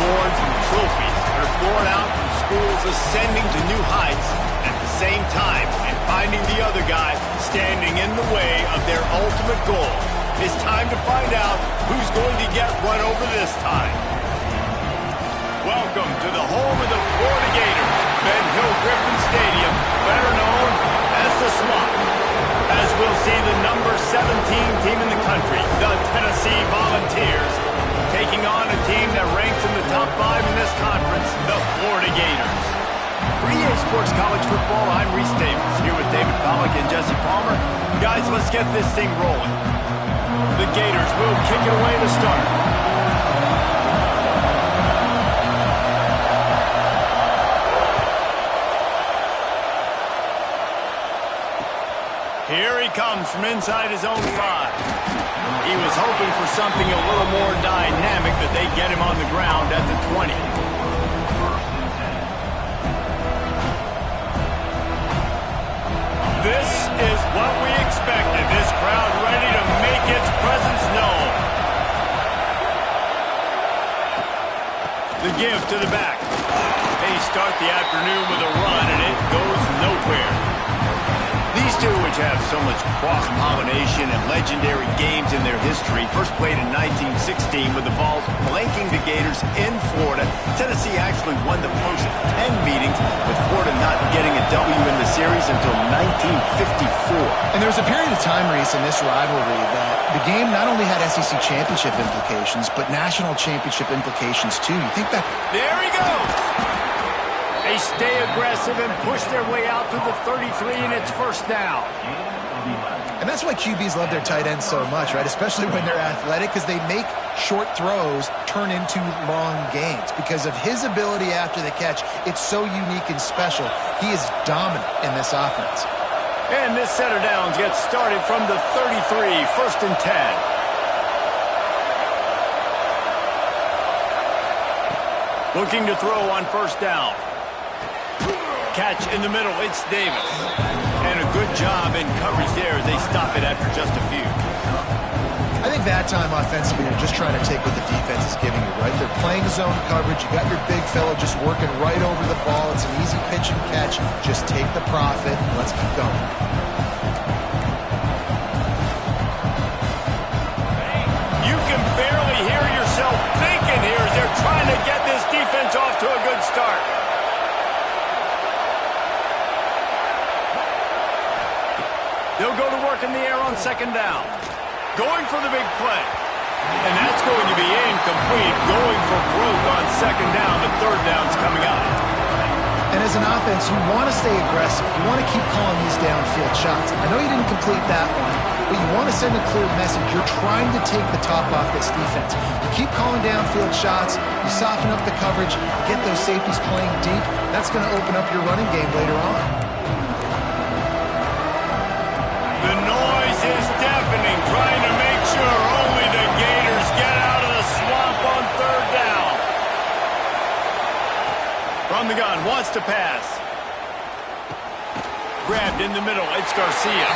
awards and trophies that are born out from schools ascending to new heights at the same time and finding the other guy standing in the way of their ultimate goal. It's time to find out who's going to get run over this time. Welcome to the home of the Florida Gators, Ben Hill Griffin Stadium, better known as the Swamp. As we'll see the number 17 team in the country, the Tennessee Volunteers, taking on a team that ranks in the top 5 in this conference, the Florida Gators. For EA Sports College Football, I'm Reese Davis, here with David Pollack and Jesse Palmer. Guys, let's get this thing rolling. The Gators will kick it away to start. Here he comes from inside his own 5. He was hoping for something a little more dynamic, but they get him on the ground at the 20. This is what we expected. This crowd ready to make its presence known. The give to the back. They start the afternoon with a run, and it goes nowhere. These two, which have so much cross-pollination and legendary games in their history, first played in 1916 with the Vols blanking the Gators in Florida. Tennessee actually won the first 10 meetings, with Florida not getting a W in the series until 1954. And there was a period of time, Reese, in this rivalry that the game not only had SEC championship implications, but national championship implications too. You think back. There he goes! They stay aggressive and push their way out to the 33, and it's first down. And that's why QBs love their tight ends so much, right? Especially when they're athletic, because they make short throws turn into long gains. Because of his ability after the catch, it's so unique and special. He is dominant in this offense. And this set of downs gets started from the 33, first and 10. Looking to throw on first down. Catch in the middle, it's Davis. And a good job in coverage there as they stop it after just a few. I think that time offensively, you're just trying to take what the defense is giving you, right? They're playing zone coverage. You got your big fellow just working right over the ball. It's an easy pitch and catch. Just take the profit. Let's keep going. You can barely hear yourself thinking here as they're trying to get this defense off to a good start. They'll go to work in the air on second down. Going for the big play. And that's going to be incomplete. Going for broke on second down. The third down's coming up. And as an offense, you want to stay aggressive. You want to keep calling these downfield shots. I know you didn't complete that one, but you want to send a clear message. You're trying to take the top off this defense. You keep calling downfield shots. You soften up the coverage. You get those safeties playing deep. That's going to open up your running game later on. The noise is deafening, trying to make sure only the Gators get out of the swamp on third down. From the gun, wants to pass. Grabbed in the middle, it's Garcia.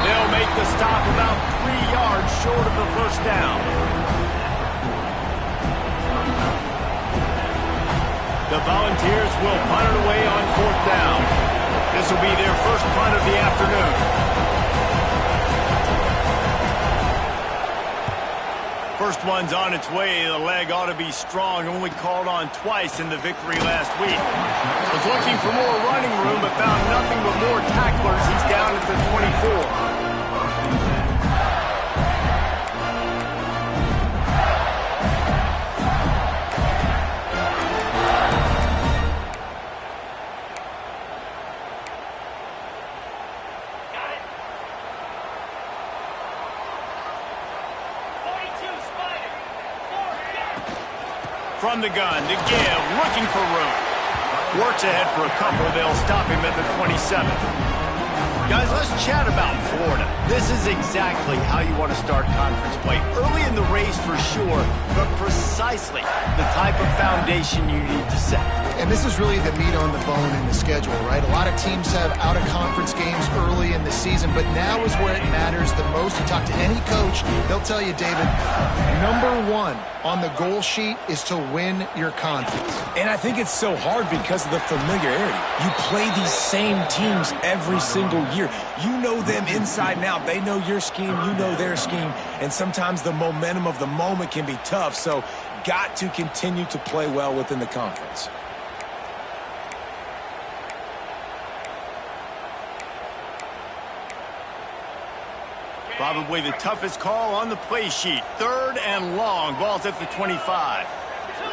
They'll make the stop about 3 yards short of the first down. The Volunteers will punt it away on fourth down. This will be their first punt of the afternoon. First one's on its way. The leg ought to be strong. Only called on twice in the victory last week. Was looking for more running room, but found nothing but more tacklers. He's down at the 24. From the gun to give, looking for room. Works ahead for a couple. They'll stop him at the 27th. Guys, let's chat about Florida. This is exactly how you want to start conference play. Early in the race for sure, but precisely the type of foundation you need to set. And this is really the meat on the bone in the schedule, right? A lot of teams have out-of-conference games early in the season, but now is where it matters the most. You talk to any coach, they'll tell you, David, #1 on the goal sheet is to win your conference. And I think it's so hard because of the familiarity. You play these same teams every single year. You know them inside and out. They know your scheme, you know their scheme, and sometimes the momentum of the moment can be tough, so got to continue to play well within the conference. Probably the toughest call on the play sheet. Third and long. Ball's at the 25.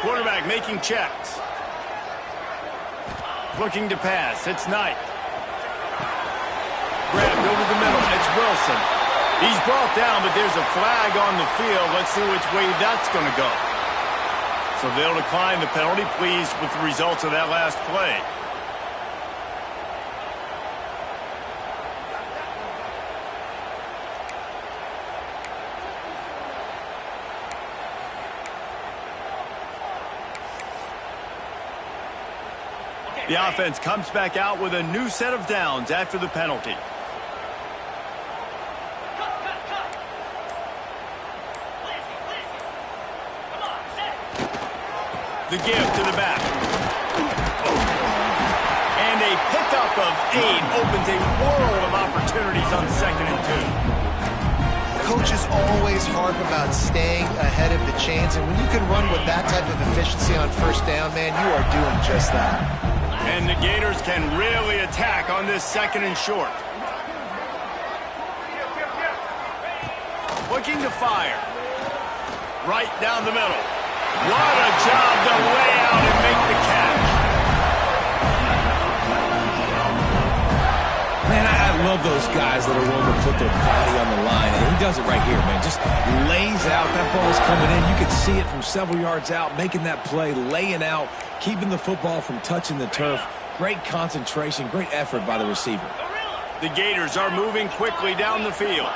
Quarterback making checks. Looking to pass. It's Knight. Grabbed over the middle. It's Wilson. He's brought down, but there's a flag on the field. Let's see which way that's going to go. So they'll decline the penalty. Pleased with the results of that last play. The offense comes back out with a new set of downs after the penalty. The give to the back. And a pickup of 8 opens a world of opportunities on 2nd and 2. Coaches always harp about staying ahead of the chains, and when you can run with that type of efficiency on 1st down, man, you are doing just that. And the Gators can really attack on this 2nd and short. Looking to fire. Right down the middle. What a job to lay out and make the catch. Man, I love those guys that are willing to put their body on the line. And he does it right here, man. Just lays out. That ball's coming in. You can see it from several yards out, making that play, laying out, keeping the football from touching the turf. Great concentration, great effort by the receiver. The Gators are moving quickly down the field.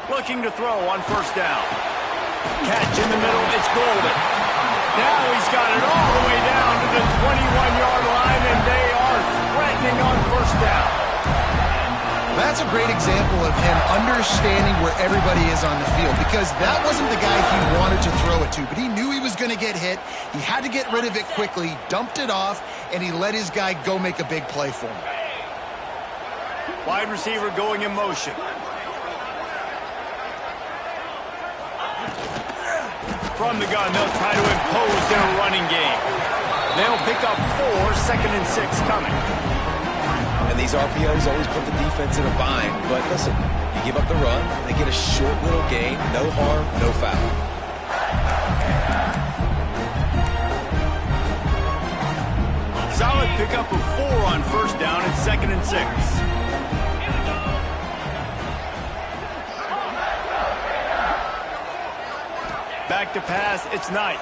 Looking to throw on 1st down. Catch in the middle, it's golden. Now he's got it all the way down to the 21-yard line, and they are threatening on 1st down. That's a great example of him understanding where everybody is on the field, because that wasn't the guy he wanted to throw it to, but he knew he was going to get hit. He had to get rid of it quickly, dumped it off, and he let his guy go make a big play for him. Wide receiver going in motion. From the gun, they'll try to impose their running game. They'll pick up 4, 2nd and 6 coming. And these RPOs always put the defense in a bind. But listen, you give up the run, they get a short little gain, no harm, no foul. Solid pickup of 4 on 1st down and 2nd and 6. Back to pass, it's Knight.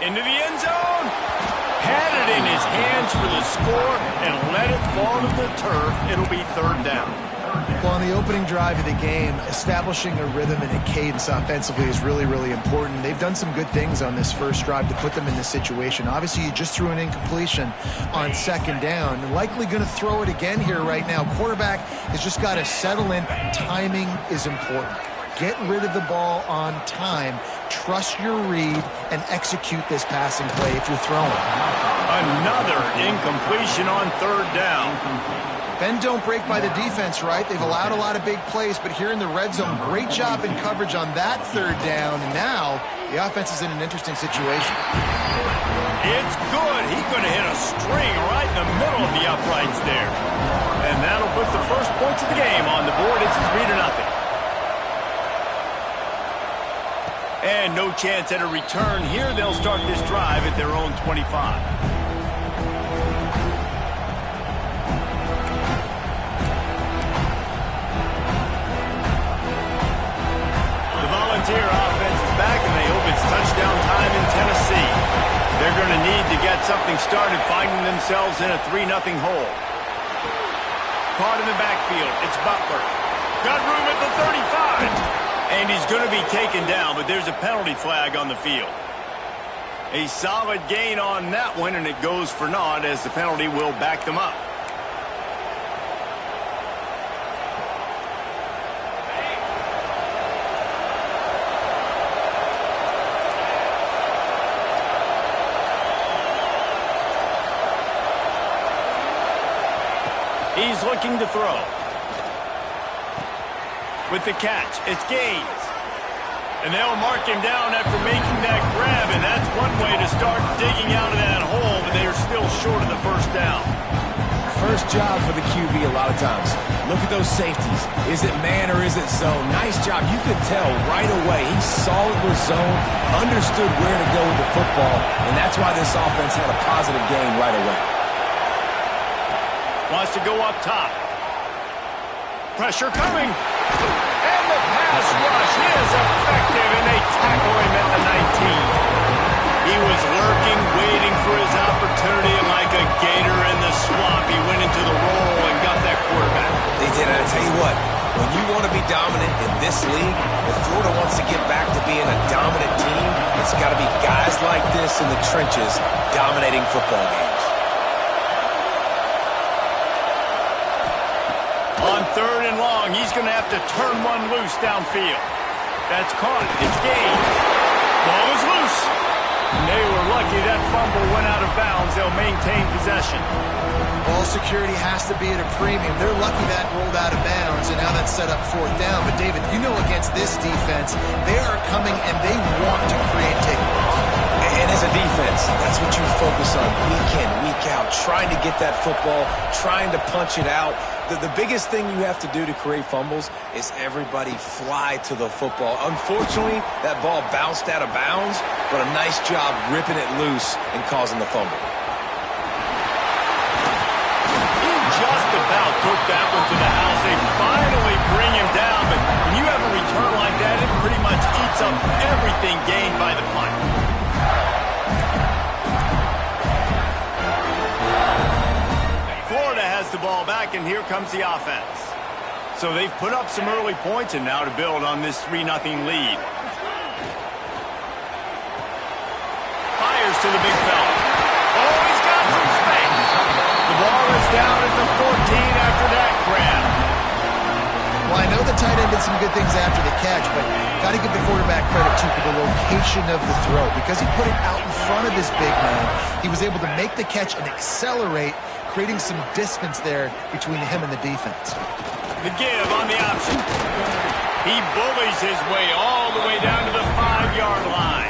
Into the end zone. Had it in his hands for the score and let it fall to the turf. It'll be 3rd down. Well, on the opening drive of the game, establishing a rhythm and a cadence offensively is really, really important. They've done some good things on this first drive to put them in this situation. Obviously, you just threw an incompletion on 2nd down. You're likely going to throw it again here right now. Quarterback has just got to settle in. Timing is important. Get rid of the ball on time. Trust your read and execute this passing play if you're throwing. Another incompletion on 3rd down. Bend don't break by the defense, right? They've allowed a lot of big plays, but here in the red zone, great job in coverage on that 3rd down. And now the offense is in an interesting situation. It's good. He's going to hit a string right in the middle of the uprights there. And that'll put the first points of the game on the board. It's 3-0. And no chance at a return here. They'll start this drive at their own 25. The Volunteer offense is back, and they hope it's touchdown time in Tennessee. They're going to need to get something started, finding themselves in a 3-0 hole. Caught in the backfield. It's Butler. Got room at the 35. And he's going to be taken down, but there's a penalty flag on the field. A solid gain on that one, and it goes for naught as the penalty will back them up. He's looking to throw. With the catch, it's Gaines. And they'll mark him down after making that grab, and that's one way to start digging out of that hole, but they are still short of the 1st down. First job for the QB a lot of times. Look at those safeties. Is it man or is it zone? Nice job. You could tell right away. He saw it was zone, understood where to go with the football, and that's why this offense had a positive gain right away. Wants to go up top. Pressure coming. And the pass rush is effective, and they tackle him at the 19. He was lurking, waiting for his opportunity, and like a gator in the swamp, he went into the roll and got that quarterback. They did, and I tell you what, when you want to be dominant in this league, if Florida wants to get back to being a dominant team, it's got to be guys like this in the trenches dominating football games. On 3rd and long, he's going to have to turn one loose downfield. That's caught. It's Gaines. Ball is loose. They were lucky that fumble went out of bounds. They'll maintain possession. Ball security has to be at a premium. They're lucky that rolled out of bounds, and now that's set up fourth down. But, David, you know against this defense, they are coming and they want to create takeaways. And as a defense, that's what you focus on week in, week out, trying to get that football, trying to punch it out. The biggest thing you have to do to create fumbles is everybody fly to the football. Unfortunately, that ball bounced out of bounds, but a nice job ripping it loose and causing the fumble. He just about took that one to the house. They finally bring him down, but when you have a return like that, it pretty much eats up everything gained by the punt. Florida has the ball back, and here comes the offense. So they've put up some early points, and now to build on this 3-0 lead. Fires to the big fella. Oh, he's got some space. The ball is down at the 14 after that grab. Well, I know the tight end did some good things after the catch, but got to give the quarterback credit, too, for the location of the throw. Because he put it out in front of his big man, he was able to make the catch and accelerate, creating some distance there between him and the defense. The give on the option. He bullies his way all the way down to the 5-yard line.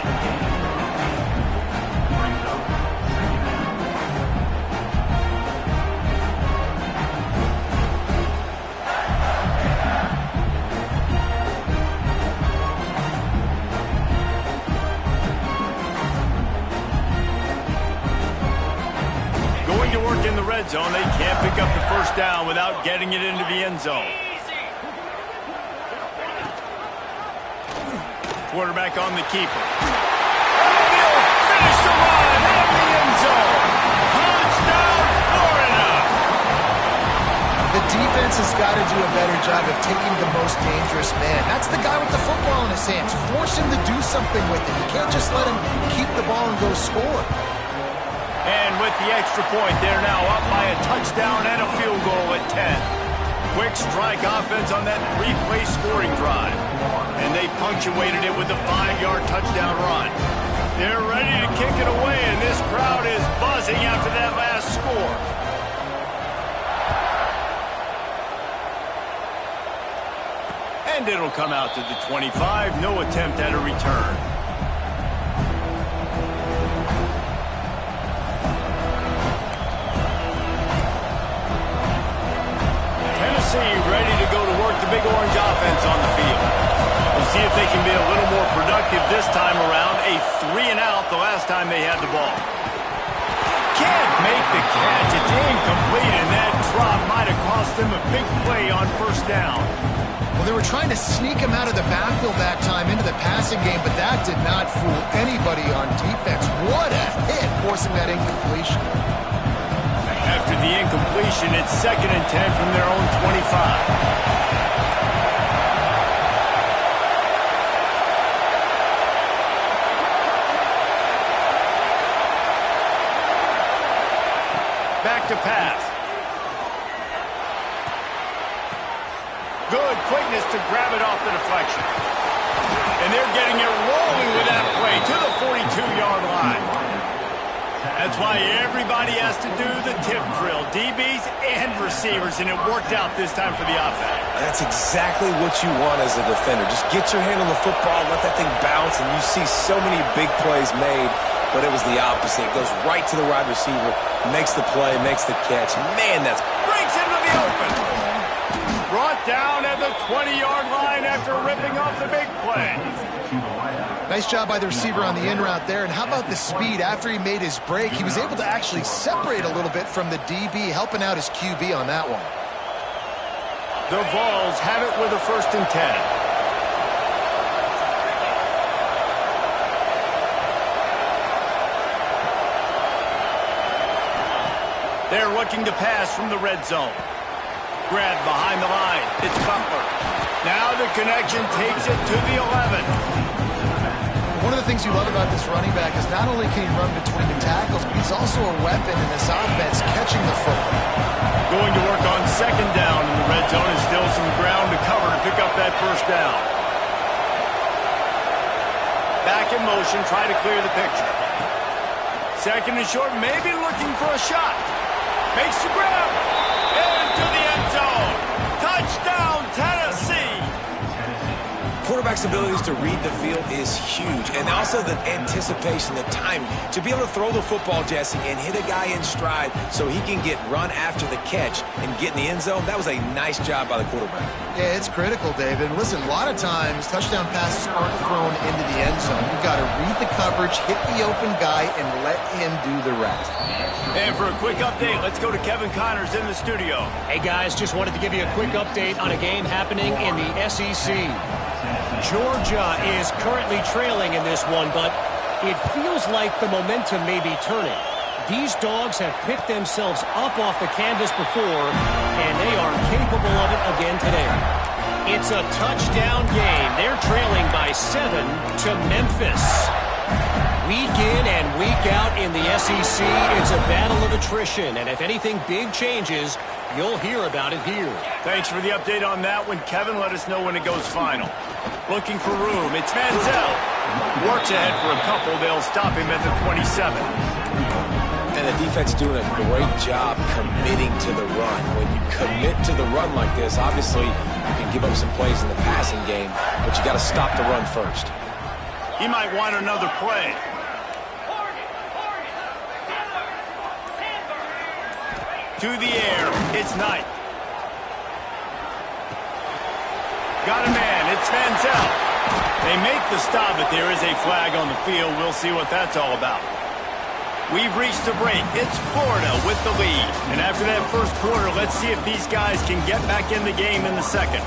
Going to work in the red zone. They can't pick up the first down without getting it into the end zone. Quarterback on the keeper. They'll finish the run in the end zone. Touchdown, Florida! The defense has got to do a better job of taking the most dangerous man. That's the guy with the football in his hands. Force him to do something with it. You can't just let him keep the ball and go score. And with the extra point, they're now up by a touchdown and a field goal at 10. Quick strike offense on that 3-play scoring drive. And they punctuated it with a 5-yard touchdown run. They're ready to kick it away, and this crowd is buzzing after that last score. And it'll come out to the 25. No attempt at a return. Ready to go to work the big orange offense on the field. We'll see if they can be a little more productive this time around. A 3-and-out the last time they had the ball. Can't make the catch. It's incomplete, and that drop might have cost them a big play on first down. Well, they were trying to sneak him out of the backfield that time into the passing game, but that did not fool anybody on defense. What a hit, forcing that incompletion. After the incompletion, it's 2nd and 10 from their own 25. Back to pass. Good quickness to grab it off the deflection. And they're getting it rolling with that play to the 42-yard line. That's why everybody has to do the tip drill, DBs and receivers, and it worked out this time for the offense. That's exactly what you want as a defender. Just get your hand on the football, let that thing bounce, and you see so many big plays made, but it was the opposite. It goes right to the wide receiver, makes the play, makes the catch. Man, that's... Breaks into the open. Brought down at the 20-yard line after ripping off the big play. Nice job by the receiver on the in route there. And how about the speed? After he made his break, he was able to actually separate a little bit from the DB, helping out his QB on that one. The Vols have it with a 1st and 10. They're looking to pass from the red zone. Grabbed behind the line. It's Butler. Now the connection takes it to the 11. One of the things you love about this running back is not only can he run between the tackles, but he's also a weapon in this offense, catching the football. Going to work on 2nd down in the red zone, and still some ground to cover to pick up that first down. back in motion, try to clear the picture. Second and short, maybe looking for a shot. Makes the grab. Into the end zone. Touchdown, Tennessee. Quarterback's abilities to read the field is huge, and also the anticipation, the time to be able to throw the football, Jesse, and hit a guy in stride so he can get run after the catch and get in the end zone. That was a nice job by the quarterback. Yeah, it's critical, David. Listen, a lot of times touchdown passes aren't thrown into the end zone. You've got to read the coverage, hit the open guy, and let him do the rest. And for a quick update, let's go to Kevin Connors in the studio. Hey, guys, just wanted to give you a quick update on a game happening in the SEC. Georgia is currently trailing in this one, but it feels like the momentum may be turning. These dogs have picked themselves up off the canvas before, and they are capable of it again today. It's a touchdown game. They're trailing by 7 to Memphis. Week in and week out in the SEC, it's a battle of attrition, and if anything big changes, you'll hear about it here. Thanks for the update on that one, Kevin. Let us know when it goes final. Looking for room. It's Manziel. Works ahead for a couple. They'll stop him at the 27. And the defense doing a great job committing to the run. When you commit to the run like this, obviously you can give up some plays in the passing game, but you got to stop the run first. He might want another play. To the air. It's Knight. Got a man. It's Manziel. They make the stop, but there is a flag on the field. We'll see what that's all about. We've reached the break. It's Florida with the lead. And after that first quarter, let's see if these guys can get back in the game in the second.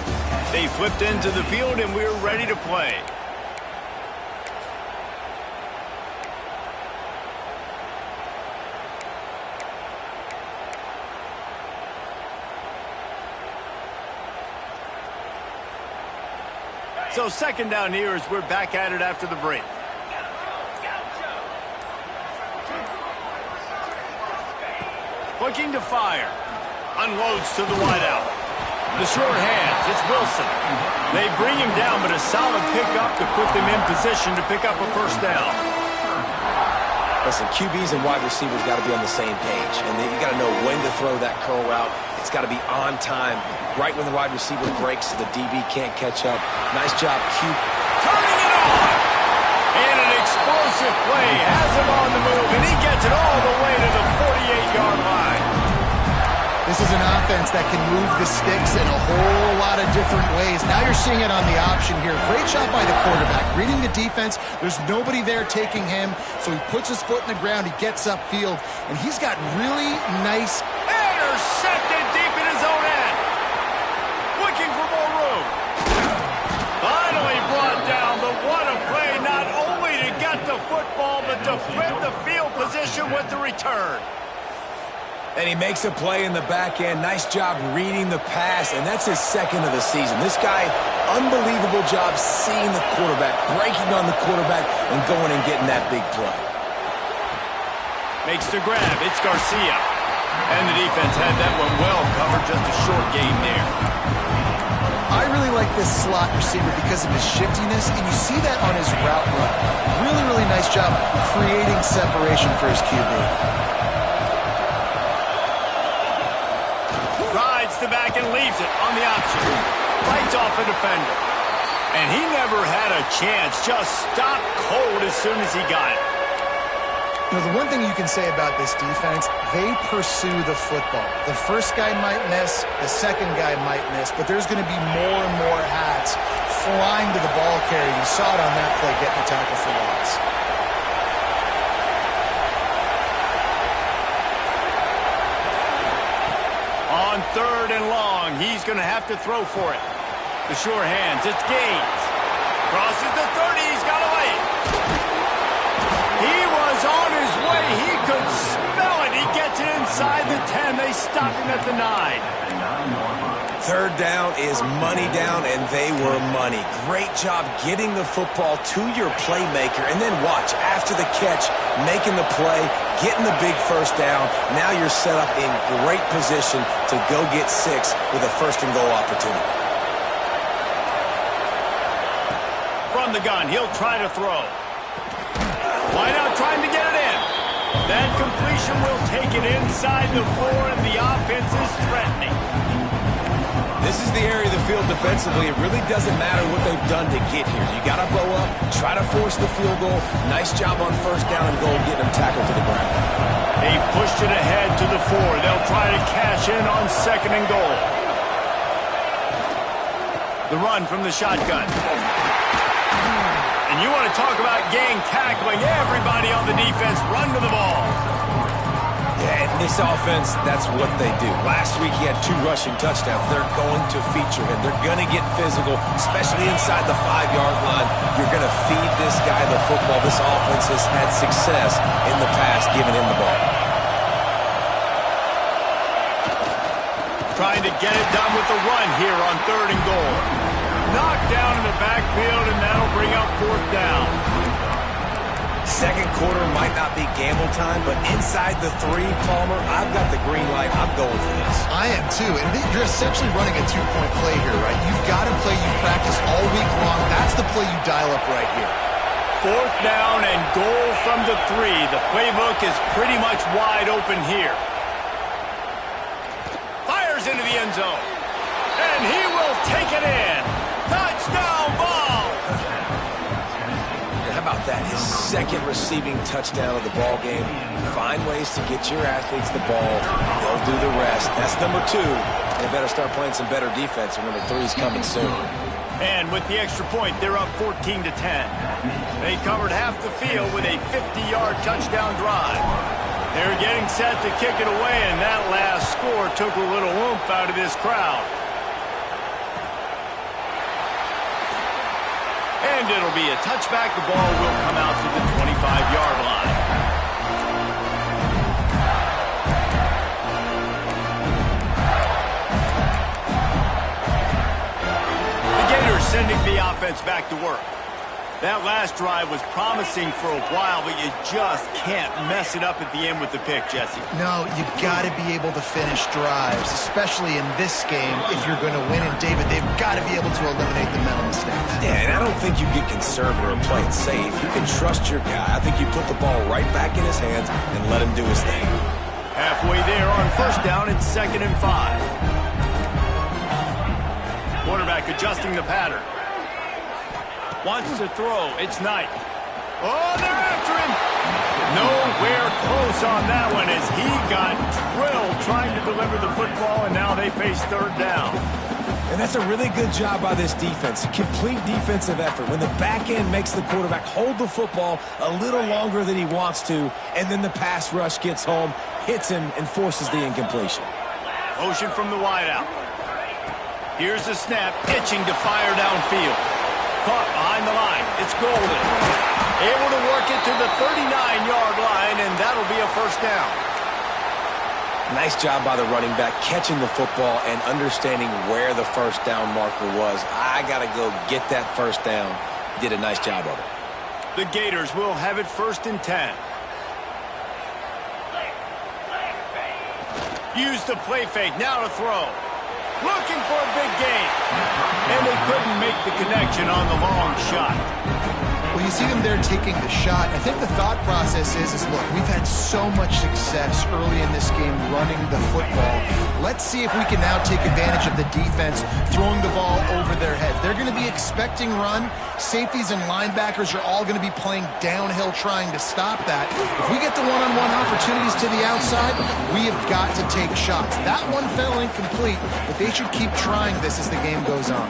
They flipped into the field, and we're ready to play. So second down here as we're back at it after the break. Looking to fire. Unloads to the wideout. The short hands. It's Wilson. They bring him down, but a solid pickup to put them in position to pick up a first down. Listen, QBs and wide receivers got to be on the same page, and you got to know when to throw that curl route. It's got to be on time, right when the wide receiver breaks so the DB can't catch up. Nice job, Q. Turning it on! And an explosive play has him on the move, and he gets it all the way to the 48-yard line. This is an offense that can move the sticks in a whole lot of different ways. Now you're seeing it on the option here. Great job by the quarterback. Reading the defense, there's nobody there taking him, so he puts his foot in the ground, he gets upfield, and he's got really nice... Intercepted deep in his own end. Looking for more room. Finally brought down, but what a play, not only to get the football, but to flip the field position with the return. And he makes a play in the back end. Nice job reading the pass, and that's his second of the season. This guy, unbelievable job seeing the quarterback, breaking on the quarterback, and going and getting that big play. Makes the grab. It's Garcia. And the defense had that one well covered, just a short gain there. I really like this slot receiver because of his shiftiness, and you see that on his route run. Really, really nice job creating separation for his QB. Rides the back and leaves it on the option. Fights off a defender. And he never had a chance, just stopped cold as soon as he got it. You know, the one thing you can say about this defense, they pursue the football. The first guy might miss, the second guy might miss, but there's going to be more and more hats flying to the ball carrier. You saw it on that play, getting the tackle for loss. On third and long, he's going to have to throw for it. The sure hands, it's Gaines. Crosses the 30, he's got away. He was on his way. He could smell it. He gets it inside the 10. They stop him at the 9. Third down is money down, and they were money. Great job getting the football to your playmaker, and then watch, after the catch, making the play, getting the big first down. Now you're set up in great position to go get 6 with a first-and-goal opportunity. From the gun, he'll try to throw. Wide out trying to get it in. That completion will take it inside the 4, and the offense is threatening. This is the area of the field defensively. It really doesn't matter what they've done to get here. You got to blow up, try to force the field goal. Nice job on first down and goal, getting them tackled to the ground. They pushed it ahead to the 4. They'll try to cash in on 2nd and goal. The run from the shotgun. And you want to talk about gang tackling. Everybody on the defense run to the ball. Yeah, and this offense, that's what they do. Last week he had 2 rushing touchdowns. They're going to feature him. They're going to get physical, especially inside the 5-yard line. You're going to feed this guy the football. This offense has had success in the past giving him the ball. Trying to get it done with the run here on 3rd and goal. Knocked down in the backfield, and that'll bring up 4th down. Second quarter might not be gamble time, but inside the 3, Palmer, I've got the green light. I'm going for this. I am too, and you're essentially running a 2-point play here, right? You've got a play you practice all week long. That's the play you dial up right here. 4th down and goal from the 3. The playbook is pretty much wide open here. Fires into the end zone. And he will take it in. Touchdown ball. How about that? His 2nd receiving touchdown of the ball game. Find ways to get your athletes the ball. They'll do the rest. That's number 2. They better start playing some better defense. And number 3 is coming soon. And with the extra point, they're up 14-10. They covered half the field with a 50-yard touchdown drive. They're getting set to kick it away, and that last score took a little oomph out of this crowd. And it'll be a touchback. The ball will come out to the 25-yard line. The Gators sending the offense back to work. That last drive was promising for a while, but you just can't mess it up at the end with the pick, Jesse. No, you've got to be able to finish drives, especially in this game. If you're going to win, and David, they've got to be able to eliminate the mental mistakes. Yeah, and I don't think you get conservative or play it safe. You can trust your guy. I think you put the ball right back in his hands and let him do his thing. Halfway there on first down, it's 2nd and 5. Quarterback adjusting the pattern. Wants to throw. It's Knight. Oh, they're after him. Nowhere close on that one as he got drilled trying to deliver the football, and now they face 3rd down. And that's a really good job by this defense. Complete defensive effort. When the back end makes the quarterback hold the football a little longer than he wants to, and then the pass rush gets home, hits him, and forces the incompletion. Motion from the wideout. Here's the snap, pitching to fire downfield. Caught behind the line. It's Golden. Able to work it to the 39-yard line, and that'll be a 1st down. Nice job by the running back, catching the football and understanding where the 1st down marker was. I got to go get that 1st down. He did a nice job of it. The Gators will have it 1st and 10. Use the play fake. Now to throw. Looking for a big gain. And they couldn't make the connection on the long shot. Well, you see them there taking the shot. I think the thought process is look, we've had so much success early in this game running the football. Let's see if we can now take advantage of the defense throwing the ball over their heads. They're going to be expecting run. Safeties and linebackers are all going to be playing downhill trying to stop that. If we get the one-on-one opportunities to the outside, we have got to take shots. That one fell incomplete, but they should keep trying this as the game goes on.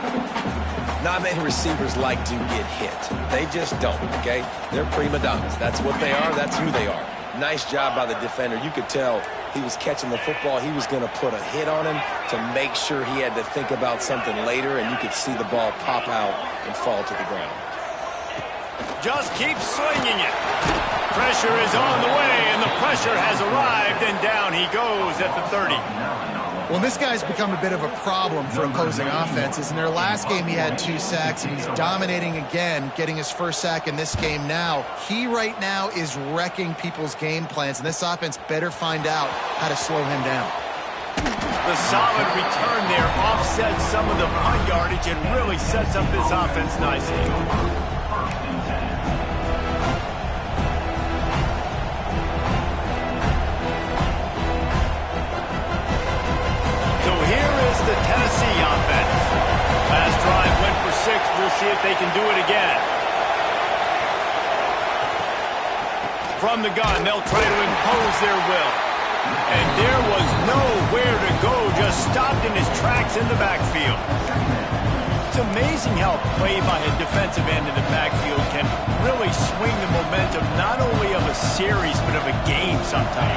Not many receivers like to get hit. They just don't, okay? They're prima donnas. That's what they are. That's who they are. Nice job by the defender. You could tell he was catching the football. He was going to put a hit on him to make sure he had to think about something later, and you could see the ball pop out and fall to the ground. Just keep swinging it. Pressure is on the way, and the pressure has arrived, and down he goes at the 30. Well, this guy's become a bit of a problem for opposing offenses. In their last game, he had 2 sacks, and he's dominating again, getting his 1st sack in this game now. He right now is wrecking people's game plans, and this offense better find out how to slow him down. The solid return there offsets some of the punt yardage and really sets up this offense nicely. the Tennessee offense. Last drive went for 6. We'll see if they can do it again. From the gun, they'll try to impose their will. And there was nowhere to go, just stopped in his tracks in the backfield. It's amazing how a play by a defensive end in the backfield can really swing the momentum not only of a series but of a game sometimes.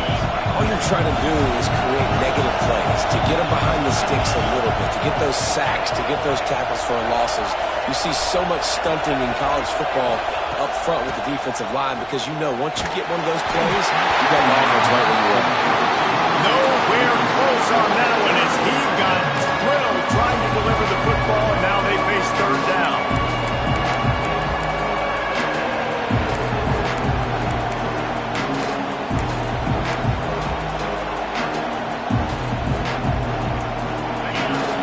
All you're trying to do is create negative plays, to get them behind the sticks a little bit, to get those sacks, to get those tackles for losses. You see so much stunting in college football up front with the defensive line because you know once you get one of those plays, you got an offense right where you are. Nowhere close on that one as he got drilled trying to deliver the football, and now they face 3rd down.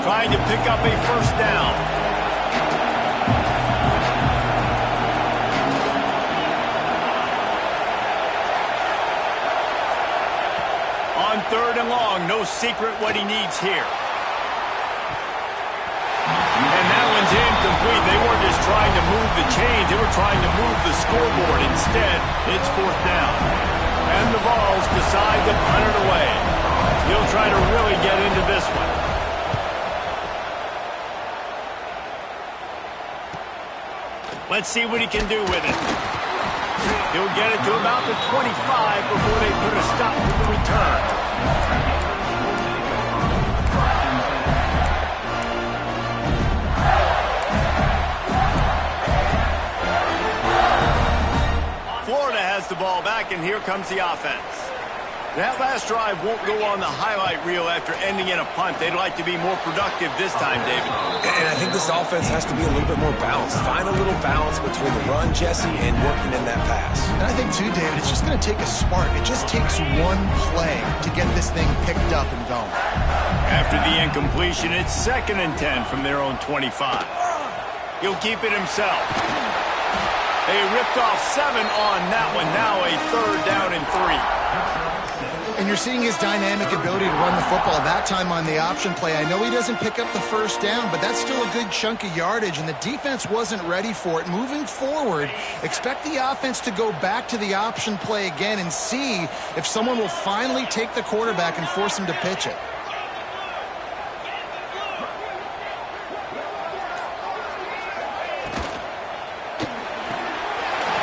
Trying to pick up a 1st down. On 3rd and long, no secret what he needs here. And that one's incomplete. They weren't just trying to move the chains, they were trying to move the scoreboard. Instead, it's 4th down. And the Vols decide to punt it away. He'll try to really get into this one. Let's see what he can do with it. He'll get it to about the 25 before they put a stop to the return. Florida has the ball back, and here comes the offense. That last drive won't go on the highlight reel after ending in a punt. They'd like to be more productive this time, David. And I think this offense has to be a little bit more balanced. Find a little balance between the run, Jesse, and working in that pass. And I think, too, David, it's just going to take a spark. It just takes one play to get this thing picked up and going. After the incompletion, it's 2nd and 10 from their own 25. He'll keep it himself. They ripped off 7 on that one. Now a 3rd down and 3. And you're seeing his dynamic ability to run the football, that time on the option play. I know he doesn't pick up the 1st down, but that's still a good chunk of yardage, and the defense wasn't ready for it. Moving forward, expect the offense to go back to the option play again and see if someone will finally take the quarterback and force him to pitch it.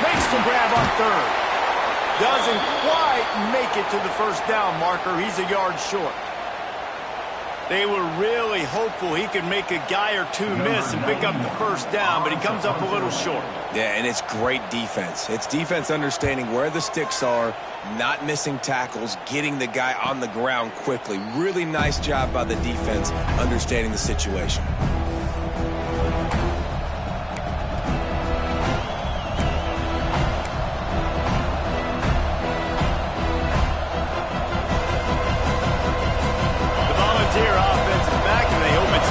Makes the grab on 3rd. Doesn't quite make it to the 1st down marker. He's a yard short. They were really hopeful he could make a guy or 2 miss and pick up the 1st down, but he comes up a little short. Yeah, and it's great defense. It's defense understanding where the sticks are, not missing tackles, getting the guy on the ground quickly. Really nice job by the defense understanding the situation.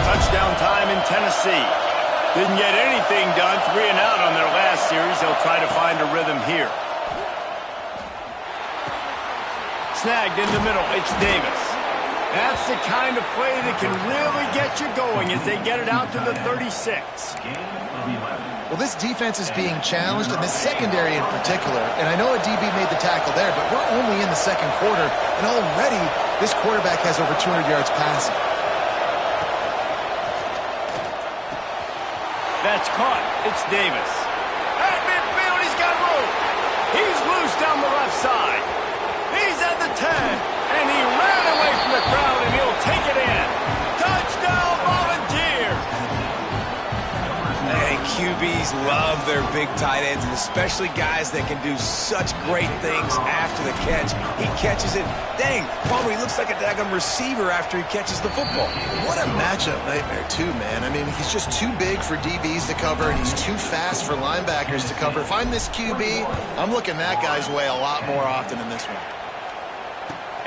Touchdown time in Tennessee. Didn't get anything done, 3 and out on their last series. They'll try to find a rhythm here. Snagged in the middle, it's Davis. That's the kind of play that can really get you going as they get it out to the 36. Well, this defense is being challenged, and this secondary in particular. And I know a DB made the tackle there, but we're only in the 2nd quarter, and already this quarterback has over 200 yards passing. That's caught. It's Davis. At midfield, he's got room. He's loose down the left side. He's at the 10, and he ran away from the crowd, and he'll take it in. Touchdown, Volunteers! And QBs love their big tight ends, and especially guys that can do such great things after the catch. He catches it. Dang, Palmer, he looks like a daggum receiver after he catches the football. What a matchup nightmare, too, man. I mean, he's just too big for DBs to cover, and he's too fast for linebackers to cover. If I'm this QB, I'm looking that guy's way a lot more often in this one.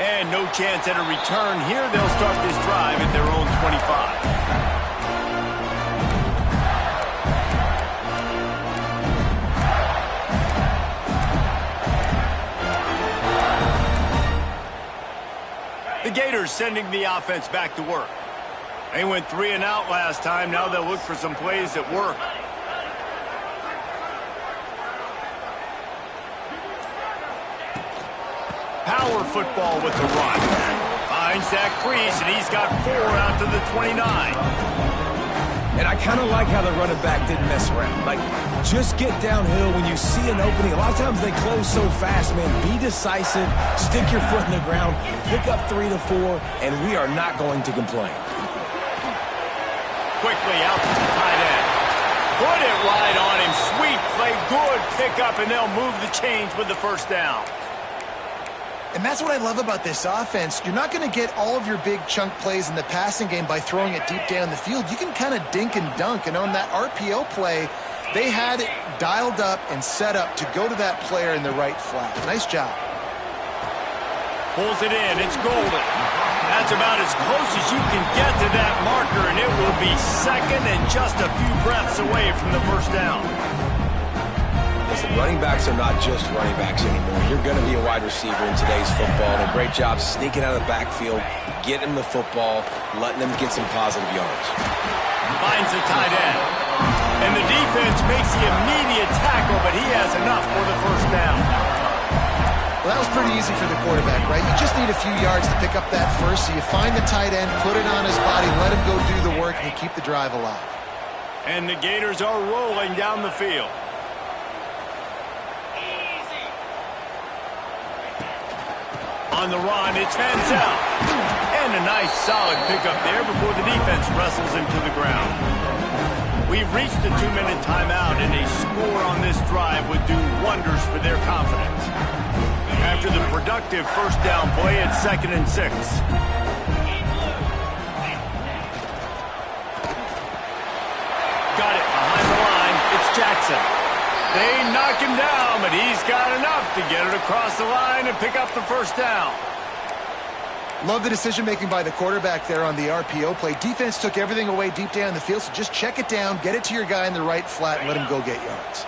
And no chance at a return here. They'll start this drive at their own 25. The Gators sending the offense back to work. They went 3 and out last time. Now they'll look for some plays that work. Power football with the run. Finds that crease, and he's got 4 out to the 29. And I kind of like how the running back didn't mess around. Like, just get downhill when you see an opening. A lot of times they close so fast, man. Be decisive, stick your foot in the ground, pick up 3 to 4, and we are not going to complain. Quickly out to the tight end. Put it right on him. Sweet play, good pickup, and they'll move the chains with the first down. And that's what I love about this offense. You're not going to get all of your big chunk plays in the passing game by throwing it deep down the field. You can kind of dink and dunk. And on that RPO play, they had it dialed up and set up to go to that player in the right flat. Nice job. Pulls it in. It's golden. That's about as close as you can get to that marker, and it will be second and just a few breaths away from the first down. Listen, running backs are not just running backs anymore. You're going to be a wide receiver in today's football. And a great job sneaking out of the backfield, getting him the football, letting them get some positive yards. Finds the tight end. And the defense makes the immediate tackle, but he has enough for the first down. Well, that was pretty easy for the quarterback, right? You just need a few yards to pick up that first. So you find the tight end, put it on his body, let him go do the work, and you keep the drive alive. And the Gators are rolling down the field. On the run, it's Manziel. And a nice solid pickup there before the defense wrestles him to the ground. We've reached the 2-minute timeout, and a score on this drive would do wonders for their confidence. After the productive first down play, it's 2nd and 6. Got it behind the line. It's Jackson. They knock him down, but he's got enough to get it across the line and pick up the first down. Love the decision-making by the quarterback there on the RPO play. Defense took everything away deep down the field, so just check it down, get it to your guy in the right flat, and let him go get yards.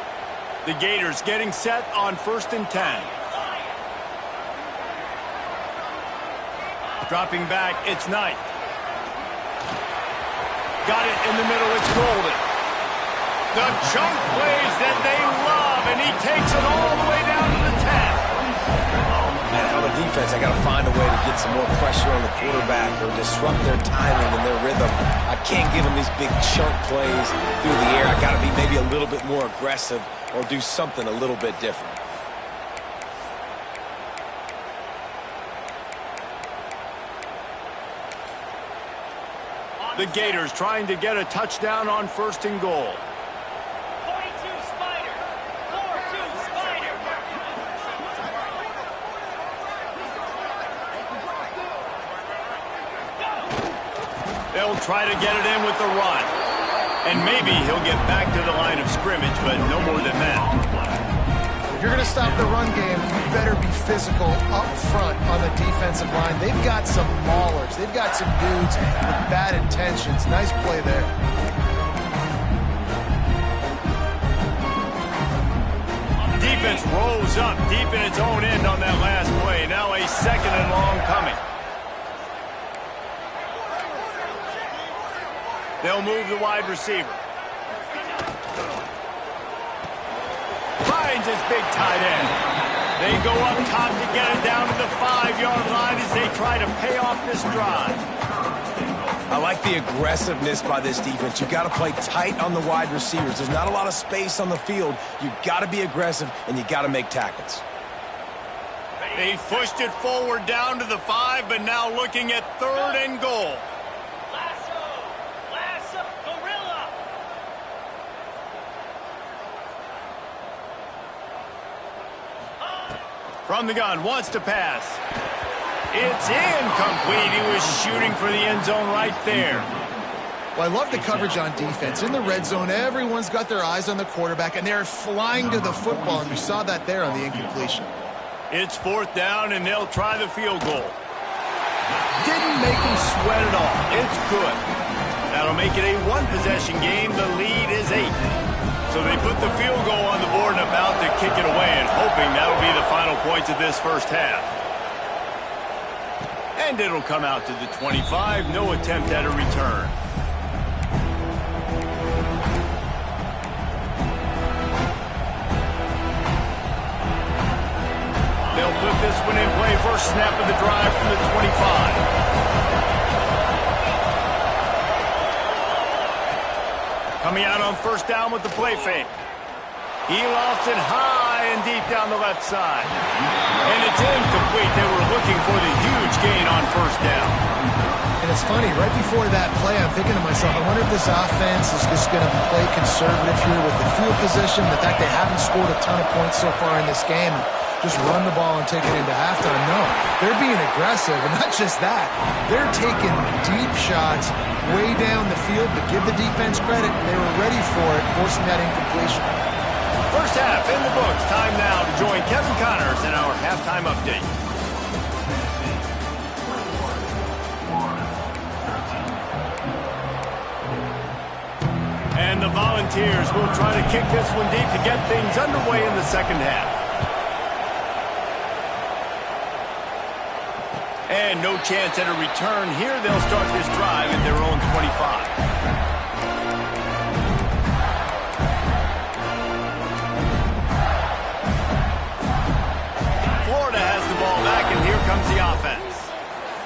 The Gators getting set on 1st and 10. Dropping back, it's Knight. Got it in the middle, it's Golden. The chunk plays that they love, and he takes it all the way down to the 10. Man, on the defense, I got to find a way to get some more pressure on the quarterback or disrupt their timing and their rhythm. I can't give them these big chunk plays through the air. I got to be maybe a little bit more aggressive or do something a little bit different. The Gators trying to get a touchdown on 1st and goal. They'll try to get it in with the run. And maybe he'll get back to the line of scrimmage, but no more than that. If you're going to stop the run game, you better be physical up front on the defensive line. They've got some maulers. They've got some dudes with bad intentions. Nice play there. Defense rose up deep in its own end on that last play. Now a 2nd and long coming. They'll move the wide receiver. Finds his big tight end. They go up top to get it down to the 5-yard line as they try to pay off this drive. I like the aggressiveness by this defense. You got to play tight on the wide receivers. There's not a lot of space on the field. You got to be aggressive, and you got to make tackles. They pushed it forward down to the 5, but now looking at 3rd and goal. From the gun, wants to pass. It's incomplete. He was shooting for the end zone right there. Well, I love the coverage on defense. In the red zone, everyone's got their eyes on the quarterback, and they're flying to the football, and you saw that there on the incompletion. It's 4th down, and they'll try the field goal. Didn't make him sweat at all. It's good. That'll make it a 1-possession game. The lead is 8. So they put the field goal on the board and about to kick it away, and hoping that'll be the final points of this first half. And it'll come out to the 25. No attempt at a return. They'll put this one in play. First snap of the drive from the 25. Coming out on first down with the play fake. He lofts it high and deep down the left side. And it's incomplete. They were looking for the huge gain on first down. And it's funny, right before that play, I'm thinking to myself, I wonder if this offense is just going to play conservative here with the field position, the fact they haven't scored a ton of points so far in this game, and just run the ball and take it into halftime. No, they're being aggressive, and not just that. They're taking deep shots way down the field, but give the defense credit. They were ready for it, forcing that incompletion. First half in the books. Time now to join Kevin Connors in our halftime update. And the Volunteers will try to kick this one deep to get things underway in the second half. And no chance at a return here. They'll start this drive at their own 25. And here comes the offense.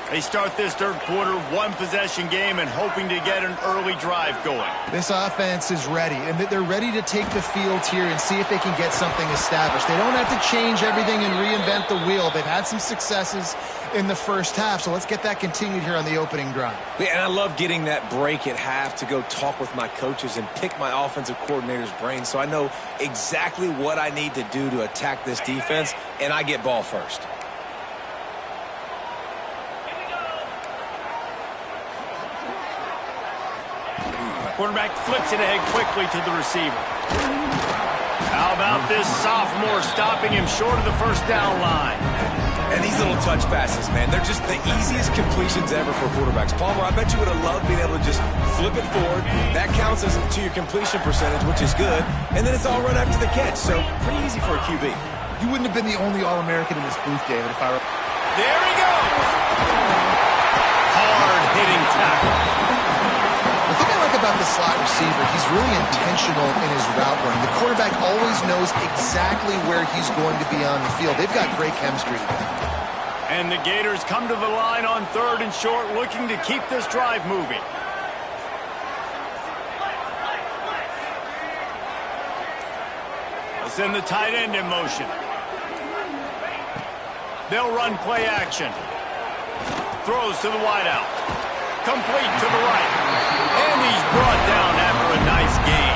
They start this third quarter, one-possession game, and hoping to get an early drive going. This offense is ready, and they're ready to take the field here and see if they can get something established. They don't have to change everything and reinvent the wheel. They've had some successes in the first half, so let's get that continued here on the opening drive. Yeah, and I love getting that break at half to go talk with my coaches and pick my offensive coordinator's brain so I know exactly what I need to do to attack this defense, and I get ball first. Quarterback flips it ahead quickly to the receiver. How about this sophomore stopping him short of the first down line? And these little touch passes, man, they're just the easiest completions ever for quarterbacks. Palmer, I bet you would have loved being able to just flip it forward. That counts as to your completion percentage, which is good. And then it's all run after the catch, so pretty easy for a QB. You wouldn't have been the only All-American in this booth, David, if I were... There he goes! Hard-hitting tackle. The thing I like about the slot receiver, he's really intentional in his route running. The quarterback always knows exactly where he's going to be on the field. They've got great chemistry together. And the Gators come to the line on third and short, looking to keep this drive moving. Let's send the tight end in motion. They'll run play action. Throws to the wideout. Complete to the right. And he's brought down after a nice gain.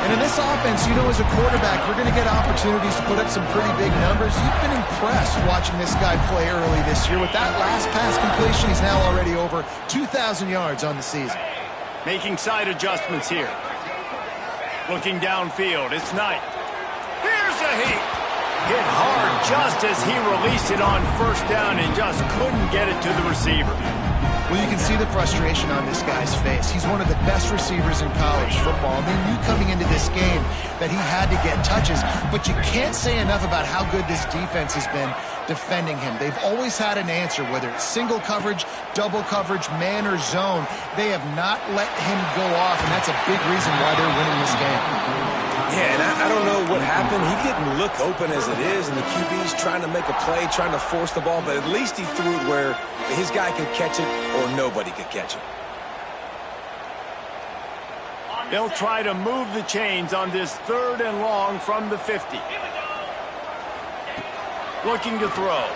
And in this offense, you know, as a quarterback, we're going to get opportunities to put up some pretty big numbers. You've been impressed watching this guy play early this year. With that last pass completion, he's now already over 2,000 yards on the season. Making side adjustments here. Looking downfield, it's Knight. Here's a heat. Hit hard just as he released it on first down and just couldn't get it to the receiver. Well, you can see the frustration on this guy's face. He's one of the best receivers in college football. They knew coming into this game that he had to get touches, but you can't say enough about how good this defense has been defending him. They've always had an answer, whether it's single coverage, double coverage, man or zone. They have not let him go off, and that's a big reason why they're winning this game. Yeah, and I don't know what happened. He didn't look open as it is, and the QB's trying to make a play, trying to force the ball, but at least he threw it where his guy could catch it or nobody could catch it. They'll try to move the chains on this third and long from the 50. Looking to throw.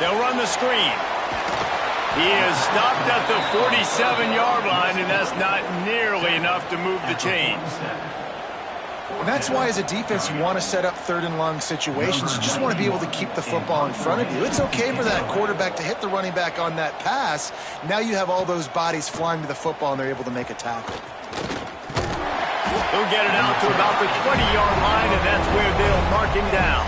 They'll run the screen. He is stopped at the 47-yard line, and that's not nearly enough to move the chains. And that's why, as a defense, you want to set up third and long situations. You just want to be able to keep the football in front of you. It's okay for that quarterback to hit the running back on that pass. Now you have all those bodies flying to the football, and they're able to make a tackle. He'll get it out to about the 20-yard line, and that's where they'll mark him down.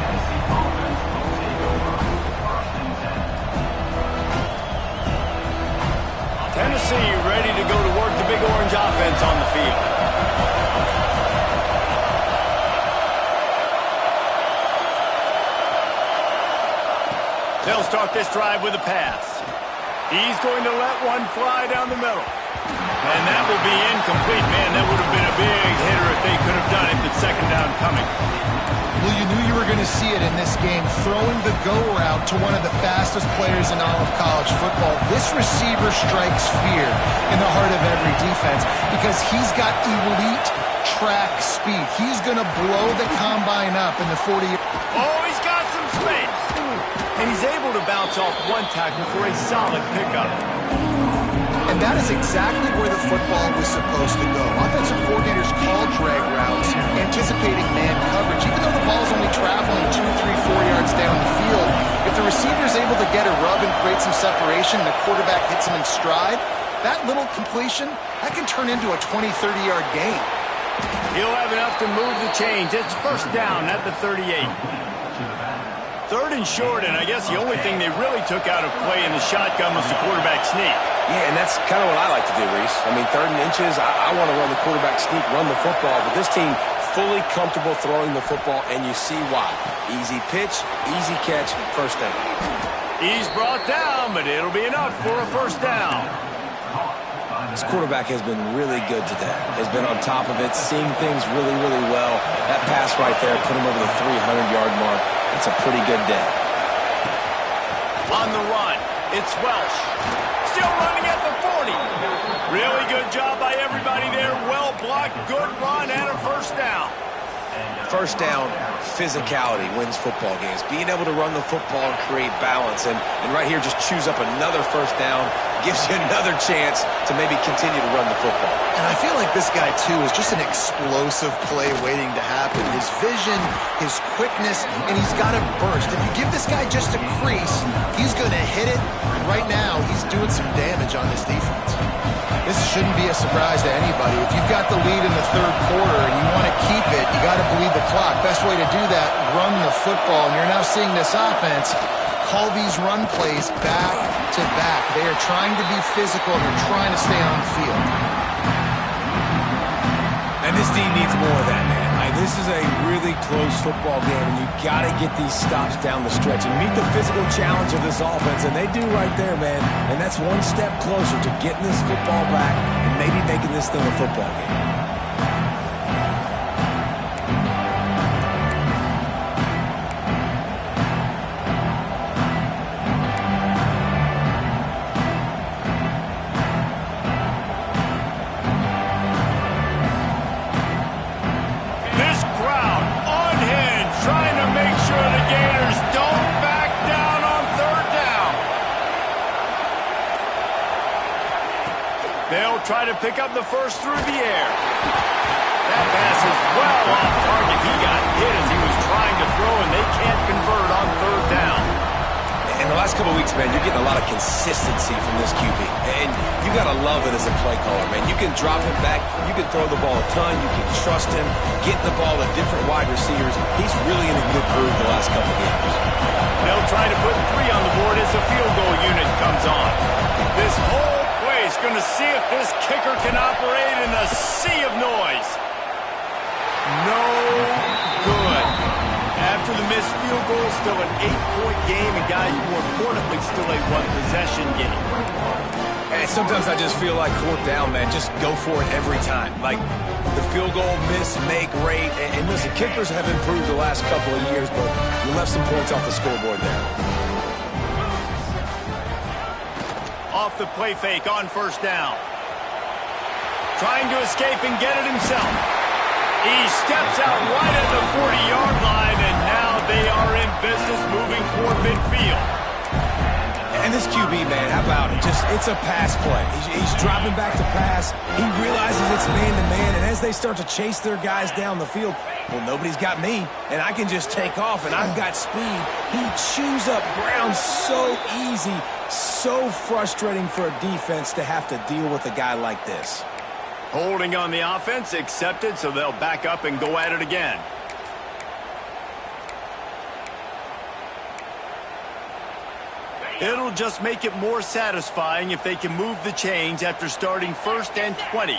Tennessee ready to go to work the Big Orange offense on the field. They'll start this drive with a pass. He's going to let one fly down the middle. And that will be incomplete. Man, that would have been a big hitter if they could have done it, but second down coming. Well, you knew you were going to see it in this game, throwing the go route to one of the fastest players in all of college football. This receiver strikes fear in the heart of every defense because he's got elite track speed. He's going to blow the combine up in the 40. Oh, he's got some space. And he's able to bounce off one tackle for a solid pickup. And that is exactly where the football was supposed to go. Offensive coordinators call drag routes, anticipating man coverage. Even though the ball's only traveling 2, 3, 4 yards down the field, if the receiver is able to get a rub and create some separation and the quarterback hits him in stride, that little completion, that can turn into a 20, 30-yard gain. He'll have enough to move the chains. It's first down at the 38. Third and short, and I guess the only thing they really took out of play in the shotgun was the quarterback sneak. Yeah, and that's kind of what I like to do, Reese. I mean, 3rd and inches, I want to run the quarterback sneak, run the football, but this team fully comfortable throwing the football, and you see why. Easy pitch, easy catch, first down. He's brought down, but it'll be enough for a first down. This quarterback has been really good today. Has been on top of it, seeing things really, really well. That pass right there put him over the 300-yard mark. It's a pretty good day. On the run, it's Welsh. Still running at the 40. Really good job by everybody there. Well blocked, good run, and a first down. First down, physicality wins football games. Being able to run the football and create balance. And right here, just choose up another first down. Gives you another chance to maybe continue to run the football. And I feel like this guy, too, is just an explosive play waiting to happen. His vision, his quickness, and he's got a burst. If you give this guy just a crease, he's going to hit it. And right now, he's doing some damage on this defense. This shouldn't be a surprise to anybody. If you've got the lead in the 3rd quarter and you want to keep it, you got to bleed the clock. Best way to do that, run the football. And you're now seeing this offense call these run plays back to back. They are trying to be physical and they're trying to stay on the field. And this team needs more of that, man. This is a really close football game, and you got to get these stops down the stretch and meet the physical challenge of this offense, and they do right there, man. And that's one step closer to getting this football back and maybe making this thing a football game. They'll try to pick up the first through the air. That pass is well off target. He got hit as he was trying to throw, and they can't convert on 3rd down. In the last couple of weeks, man, you're getting a lot of consistency from this QB. And you got to love it as a play caller, man. You can drop him back. You can throw the ball a ton. You can trust him. Get the ball to different wide receivers. He's really in a good groove the last couple of games. They'll try to put 3 on the board as the field goal unit comes on. This whole play is going to see if this kicker can operate in a sea of noise. No good. After the missed field goal, still an 8-point game, and guys, more importantly, still a 1-possession game. And sometimes I just feel like 4th down, man, just go for it every time. Like the field goal miss, make rate, and listen, kickers have improved the last couple of years, but you left some points off the scoreboard there. Off the play fake on first down. Trying to escape and get it himself. He steps out right at the 40-yard line, and now they are in business moving toward midfield. And this QB, man, how about it? It's a pass play. He's dropping back to pass. He realizes it's man-to-man, and as they start to chase their guys down the field, well, nobody's got me, and I can just take off, and I've got speed. He chews up ground so easy, so frustrating for a defense to have to deal with a guy like this. Holding on the offense, accepted, so they'll back up and go at it again. It'll just make it more satisfying if they can move the chains after starting 1st and 20.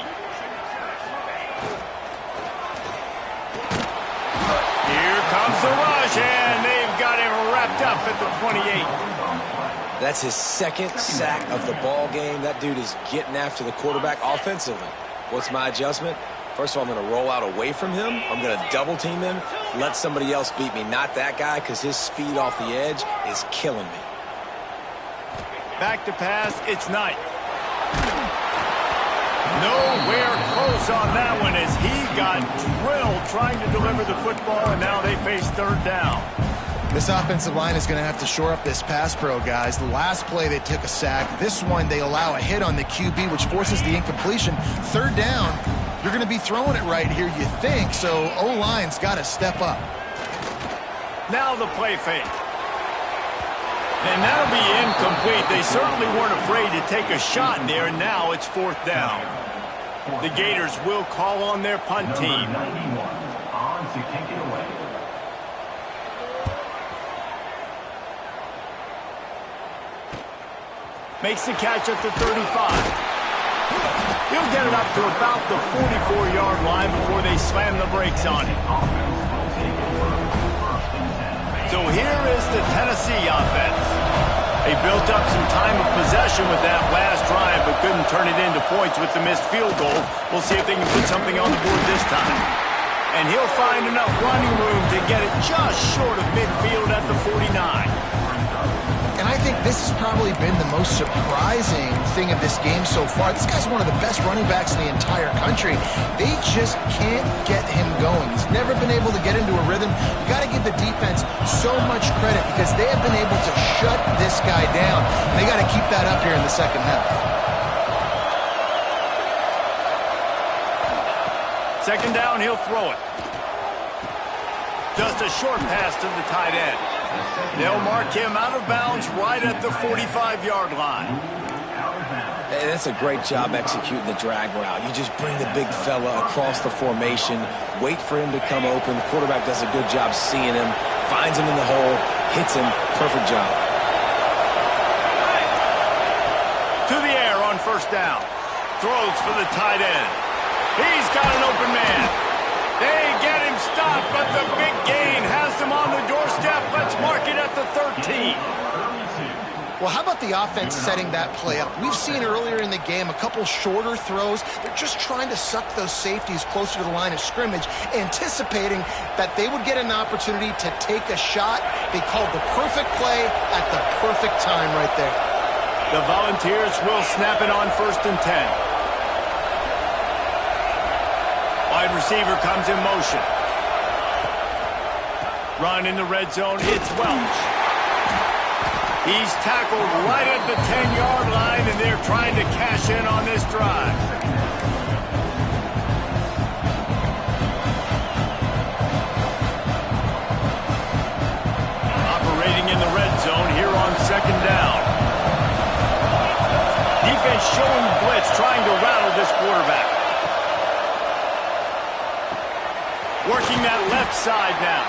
Here comes the rush, and they've got him wrapped up. up at the 28. That's his second sack of the ball game. That dude is getting after the quarterback offensively. What's my adjustment? First of all, I'm going to roll out away from him. I'm going to double team him, let somebody else beat me, not that guy, because his speed off the edge is killing me. Back to pass, it's Knight. Nowhere close on that one as he got drilled trying to deliver the football, and now they face third down. This offensive line is going to have to shore up this pass pro, guys. The last play they took a sack. This one they allow a hit on the QB, which forces the incompletion. Third down, you're going to be throwing it right here, you think, so O-line's got to step up. Now the play fake. And that'll be incomplete. They certainly weren't afraid to take a shot there, and now it's fourth down. The Gators will call on their punt team. On to kick it away. Makes the catch at the 35. He'll get it up to about the 44-yard line before they slam the brakes on him. So here is the Tennessee offense. They built up some time of possession with that last drive, but couldn't turn it into points with the missed field goal. We'll see if they can put something on the board this time. And he'll find enough running room to get it just short of midfield at the 49. And I think this has probably been the most surprising thing of this game so far. This guy's one of the best running backs in the entire country. They just can't get him going. He's never been able to get into a rhythm. You got to give the defense so much credit because they have been able to shut this guy down. And they got to keep that up here in the second half. Second down, he'll throw it. Just a short pass to the tight end. They'll mark him out of bounds right at the 45-yard line. Hey, that's a great job executing the drag route. You just bring the big fella across the formation, wait for him to come open. The quarterback does a good job seeing him, finds him in the hole, hits him. Perfect job. To the air on first down. Throws for the tight end. He's got an open man. They get him stopped, but the big gain has them on the doorstep. Let's mark it at the 13. Well, how about the offense setting that play up? We've seen earlier in the game a couple shorter throws. They're just trying to suck those safeties closer to the line of scrimmage, anticipating that they would get an opportunity to take a shot. They called the perfect play at the perfect time right there. The Volunteers will snap it on 1st and 10. Wide receiver comes in motion. Run in the red zone. It's Welch. He's tackled right at the 10-yard line, and they're trying to cash in on this drive. Operating in the red zone here on second down. Defense showing blitz, trying to rattle this quarterback. Working that left side now.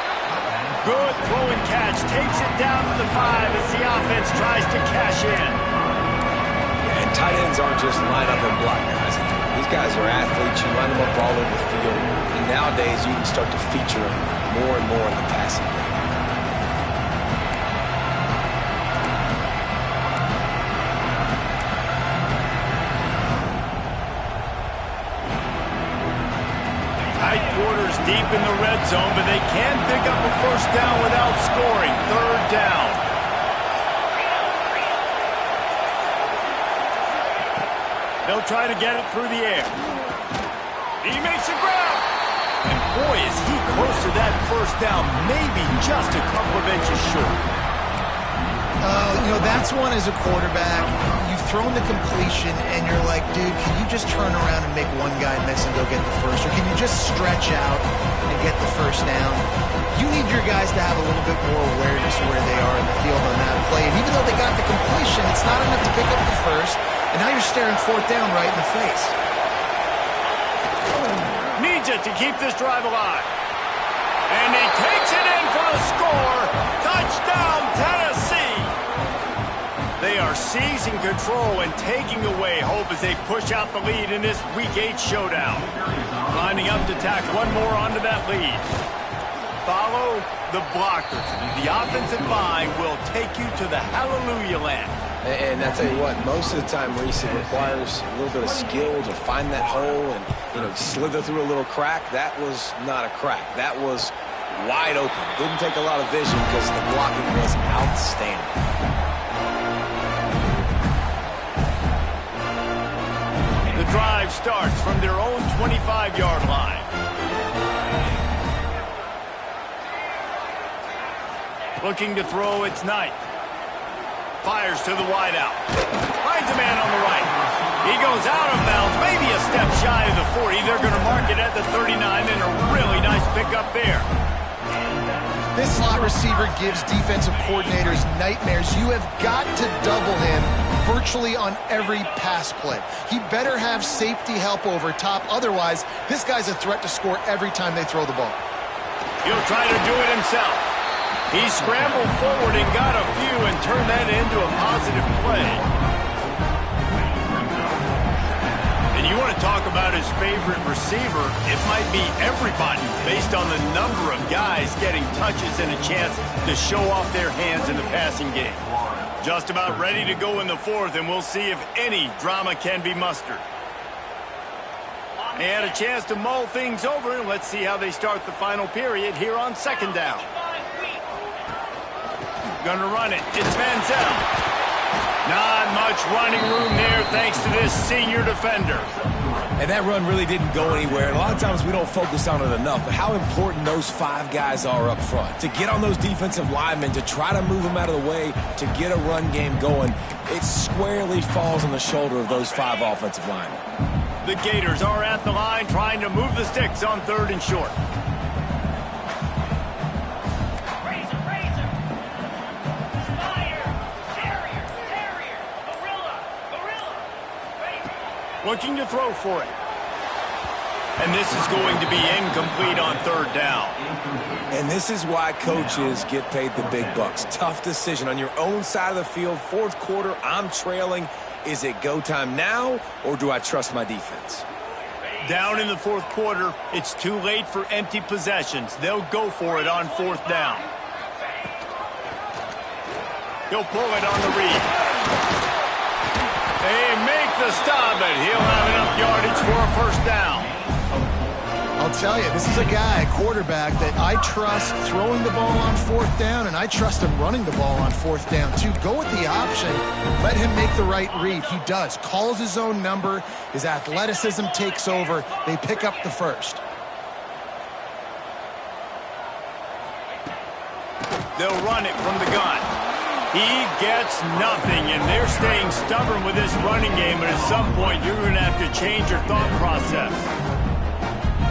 Good throw and catch. Takes it down to the 5 as the offense tries to cash in. Yeah, and tight ends aren't just line up and block guys. These guys are athletes. You line them up all over the field. And nowadays, you can start to feature them more and more in the passing game. Quarters deep in the red zone, but they can pick up a first down without scoring. Third down. They'll try to get it through the air. He makes a grab. And boy, is he close to that first down, maybe just a couple of inches short. You know, that's one as a quarterback. You've thrown the completion, and you're like, dude, can you just turn around and make one guy miss and go get the first? Or can you just stretch out and get the first down? You need your guys to have a little bit more awareness of where they are in the field on that play. And even though they got the completion, it's not enough to pick up the first. And now you're staring fourth down right in the face. Needs it to keep this drive alive. And he takes it in for the score. Touchdown, Tennessee. They are seizing control and taking away hope as they push out the lead in this Week 8 showdown. Lining up to tack one more onto that lead. Follow the blockers. The offensive line will take you to the hallelujah land. And I tell you what, most of the time, Reese, it requires a little bit of skill to find that hole and, slither through a little crack. That was not a crack. That was wide open. Didn't take a lot of vision because the blocking was outstanding. The drive starts from their own 25-yard line. Looking to throw, it's Knight. Fires to the wideout. Finds a man on the right. He goes out of bounds, maybe a step shy of the 40. They're going to mark it at the 39, and a really nice pickup there. This slot receiver gives defensive coordinators nightmares. You have got to double him virtually on every pass play. He better have safety help over top. Otherwise, this guy's a threat to score every time they throw the ball. He'll try to do it himself. He scrambled forward and got a few and turned that into a positive play. And you want to talk about his favorite receiver, it might be everybody based on the number of guys getting touches and a chance to show off their hands in the passing game. Just about ready to go in the fourth, and we'll see if any drama can be mustered. They had a chance to mull things over, and let's see how they start the final period here on second down. Gonna run it. It's Manziel. Not much running room there thanks to this senior defender. And that run really didn't go anywhere. And a lot of times we don't focus on it enough, but how important those 5 guys are up front. To get on those defensive linemen, to try to move them out of the way, to get a run game going, it squarely falls on the shoulder of those 5 offensive linemen. The Gators are at the line trying to move the sticks on 3rd and short. Looking to throw for it. And this is going to be incomplete on 3rd down. And this is why coaches get paid the big bucks. Tough decision on your own side of the field. 4th quarter, I'm trailing. Is it go time now, or do I trust my defense? Down in the 4th quarter, it's too late for empty possessions. They'll go for it on 4th down. He'll pull it on the read. They make the stop, and he'll have enough yardage for a 1st down. I'll tell you, this is a guy, quarterback, that I trust throwing the ball on 4th down, and I trust him running the ball on 4th down, too. Go with the option. Let him make the right read. He does. Calls his own number. His athleticism takes over. They pick up the 1st. They'll run it from the gun. He gets nothing, and they're staying stubborn with this running game, but at some point you're going to have to change your thought process.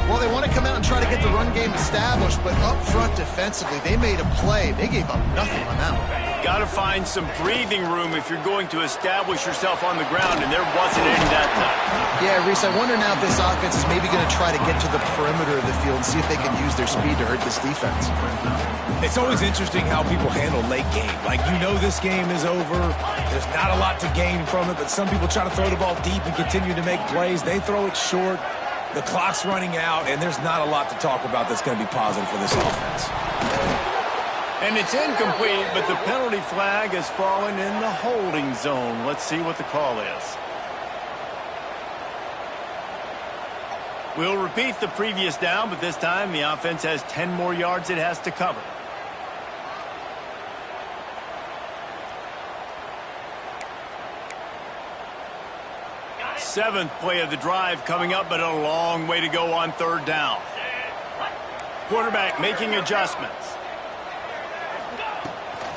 Well, they want to come out and try to get the run game established, but up front defensively, they made a play. They gave up nothing on that one. Got to find some breathing room if you're going to establish yourself on the ground, and there wasn't any that time. Yeah, Reese, I wonder now if this offense is maybe going to try to get to the perimeter of the field and see if they can use their speed to hurt this defense. It's always interesting how people handle late game. Like, this game is over. There's not a lot to gain from it, but some people try to throw the ball deep and continue to make plays. They throw it short. The clock's running out, and there's not a lot to talk about that's going to be positive for this offense. And it's incomplete, but the penalty flag has fallen in the holding zone. Let's see what the call is. We'll repeat the previous down, but this time the offense has 10 more yards it has to cover. Seventh play of the drive coming up, but a long way to go on 3rd down. Quarterback making adjustments.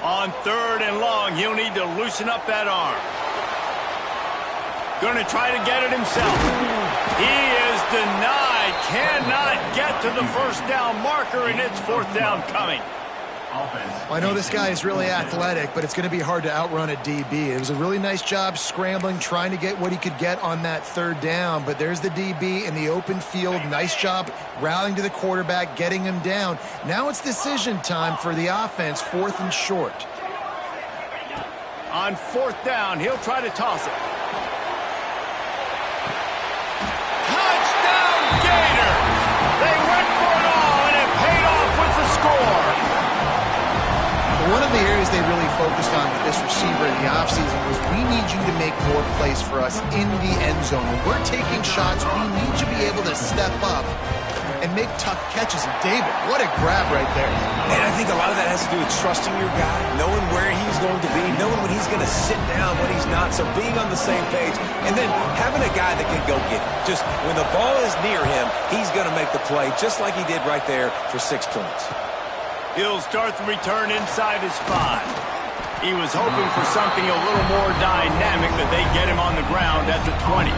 On 3rd and long, he'll need to loosen up that arm. Going to try to get it himself. He is denied. Cannot get to the 1st down marker, and it's 4th down coming. Well, I know this guy is really athletic, but it's going to be hard to outrun a DB. It was a really nice job scrambling, trying to get what he could get on that 3rd down, but there's the DB in the open field. Nice job rallying to the quarterback, getting him down. Now it's decision time for the offense, 4th and short. On 4th down, he'll try to toss it. Touchdown, Gator! They went for it all, and it paid off with the score. the areas they really focused on with this receiver in the offseason was, we need you to make more plays for us in the end zone. When we're taking shots, we need you to be able to step up and make tough catches. And David, what a grab right there. And I think a lot of that has to do with trusting your guy, knowing where he's going to be, knowing when he's going to sit down, when he's not, so being on the same page, and then having a guy that can go get it. Just when the ball is near him, he's going to make the play, just like he did right there for 6 points. He'll start the return inside his 5. He was hoping for something a little more dynamic, that they get him on the ground at the 20.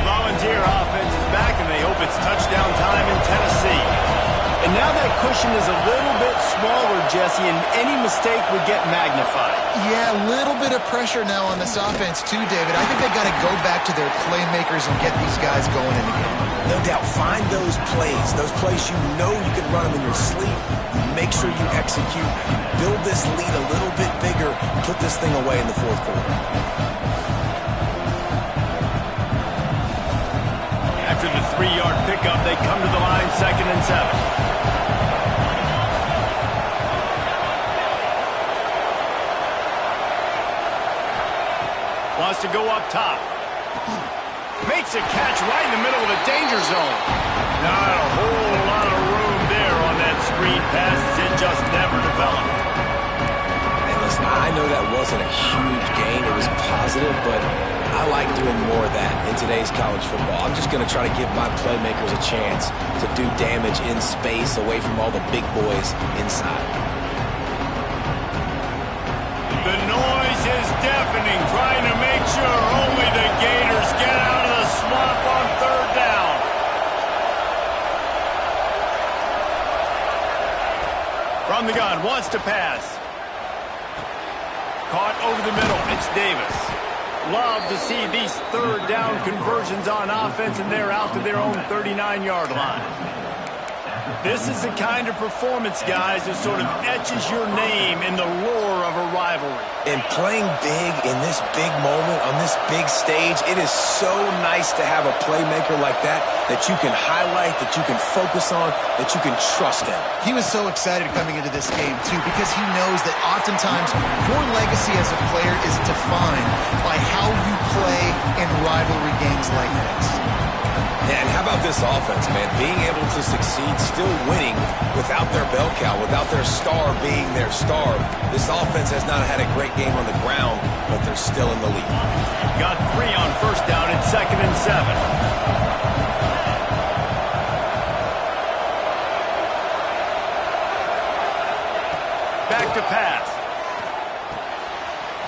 Volunteer offense is back, and they hope it's touchdown time in Tennessee. And now that cushion is a little bit smaller, Jesse, and any mistake would get magnified. Yeah, a little bit of pressure now on this offense too, David. I think they got to go back to their playmakers and get these guys going in the game. No doubt, find those plays you know you can run them in your sleep. Make sure you execute. Build this lead a little bit bigger. Put this thing away in the fourth quarter. After the 3-yard pickup, they come to the line, 2nd and 7. Wants to go up top. Makes a catch right in the middle of the danger zone. Not a whole lot of room there on that screen pass. It just never developed. And listen, I know that wasn't a huge gain. It was positive, but I like doing more of that in today's college football. I'm just going to try to give my playmakers a chance to do damage in space away from all the big boys inside. The noise is deafening, trying to make sure only the Gators get out of the swamp on 3rd down. From the gun, wants to pass. Caught over the middle, it's Davis. Love to see these 3rd down conversions on offense, and they're out to their own 39-yard line. This is the kind of performance, guys, that sort of etches your name in the roar of a rivalry. And playing big in this big moment, on this big stage, it is so nice to have a playmaker like that you can highlight, that you can focus on, that you can trust in. He was so excited coming into this game, too, because he knows that oftentimes your legacy as a player is defined by how you play in rivalry games like this. Yeah, and how about this offense, man? Being able to succeed, still winning without their bell cow, without their star being their star. This offense has not had a great game on the ground, but they're still in the lead. Got 3 on 1st down and 2nd and 7. Back to pass.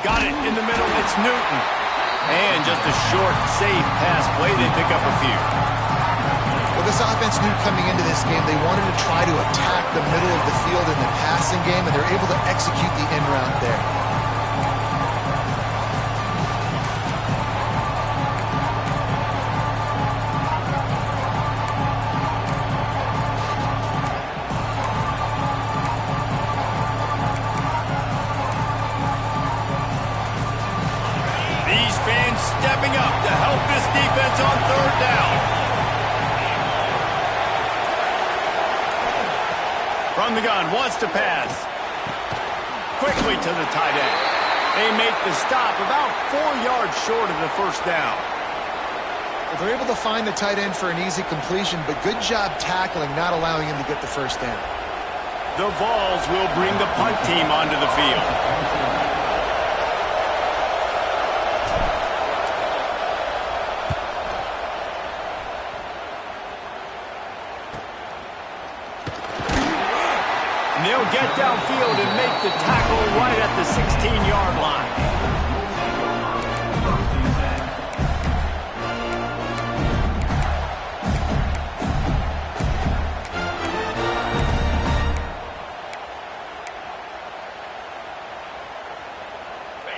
Got it in the middle. It's Newton. And just a short, safe pass play. They pick up a few. Well, this offense knew coming into this game they wanted to try to attack the middle of the field in the passing game, and they're able to execute the in route there. These fans stepping up to help this defense on 3rd down. From the gun, wants to pass. Quickly to the tight end. They make the stop about 4 yards short of the 1st down. Well, they're able to find the tight end for an easy completion, but good job tackling, not allowing him to get the 1st down. The Vols will bring the punt team onto the field. They'll get downfield and make the tackle right at the 16-yard line.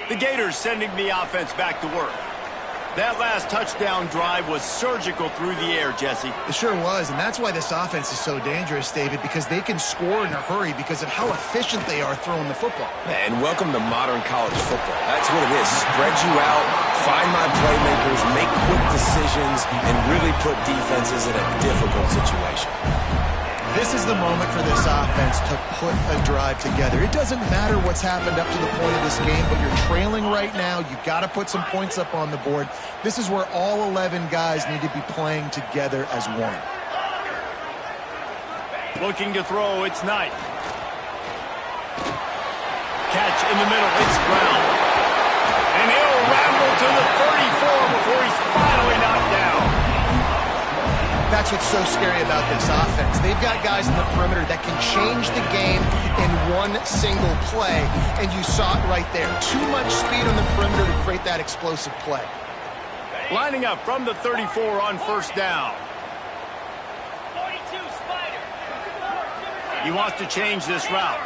The Gators sending the offense back to work. That last touchdown drive was surgical through the air, Jesse. It sure was, and that's why this offense is so dangerous, David, because they can score in a hurry because of how efficient they are throwing the football. And welcome to modern college football. That's what it is. Spread you out, find my playmakers, make quick decisions, and really put defenses in a difficult situation. This is the moment for this offense to put a drive together. It doesn't matter what's happened up to the point of this game, but you're trailing right now. You've got to put some points up on the board. This is where all 11 guys need to be playing together as one. Looking to throw, it's Knight. Catch in the middle, it's Brown. And he'll ramble to the 34 before he's finally knocked down. That's what's so scary about this offense. They've got guys in the perimeter that can change the game in one single play, and you saw it right there. Too much speed on the perimeter to create that explosive play. Lining up from the 34 on first down. 42 Spider. He wants to change this route.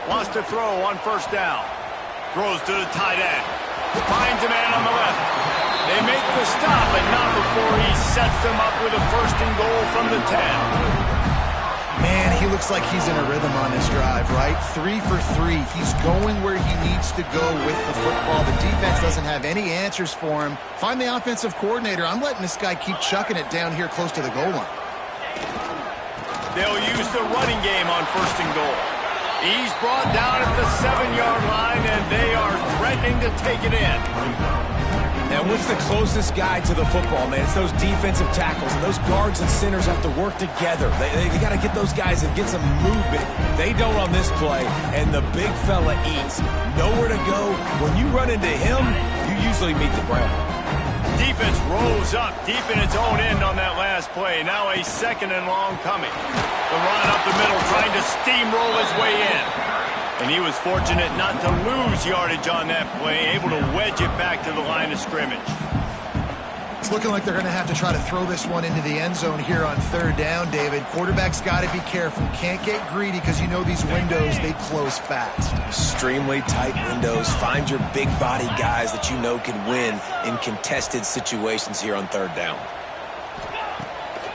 Wants to throw on first down. Throws to the tight end. Finds a man on the left. They make the stop, but not before he sets them up with a first and goal from the 10. Man, he looks like he's in a rhythm on this drive, right? 3 for 3. He's going where he needs to go with the football. The defense doesn't have any answers for him. Find the offensive coordinator. I'm letting this guy keep chucking it down here close to the goal line. They'll use the running game on first and goal. He's brought down at the 7-yard line, and they are threatening to take it in. Now, what's the closest guy to the football, man? It's those defensive tackles, and those guards and centers have to work together. They got to get those guys and get some movement. They don't on this play, and the big fella eats. Nowhere to go. When you run into him, you usually meet the ground. Defense rolls up deep in its own end on that last play. Now a second and long coming. The run up the middle, trying to steamroll his way in. And he was fortunate not to lose yardage on that play, able to wedge it back to the line of scrimmage. It's looking like they're going to have to try to throw this one into the end zone here on third down, David. Quarterback's got to be careful. Can't get greedy because you know these windows, they close fast. Extremely tight windows. Find your big body guys that you know can win in contested situations here on third down.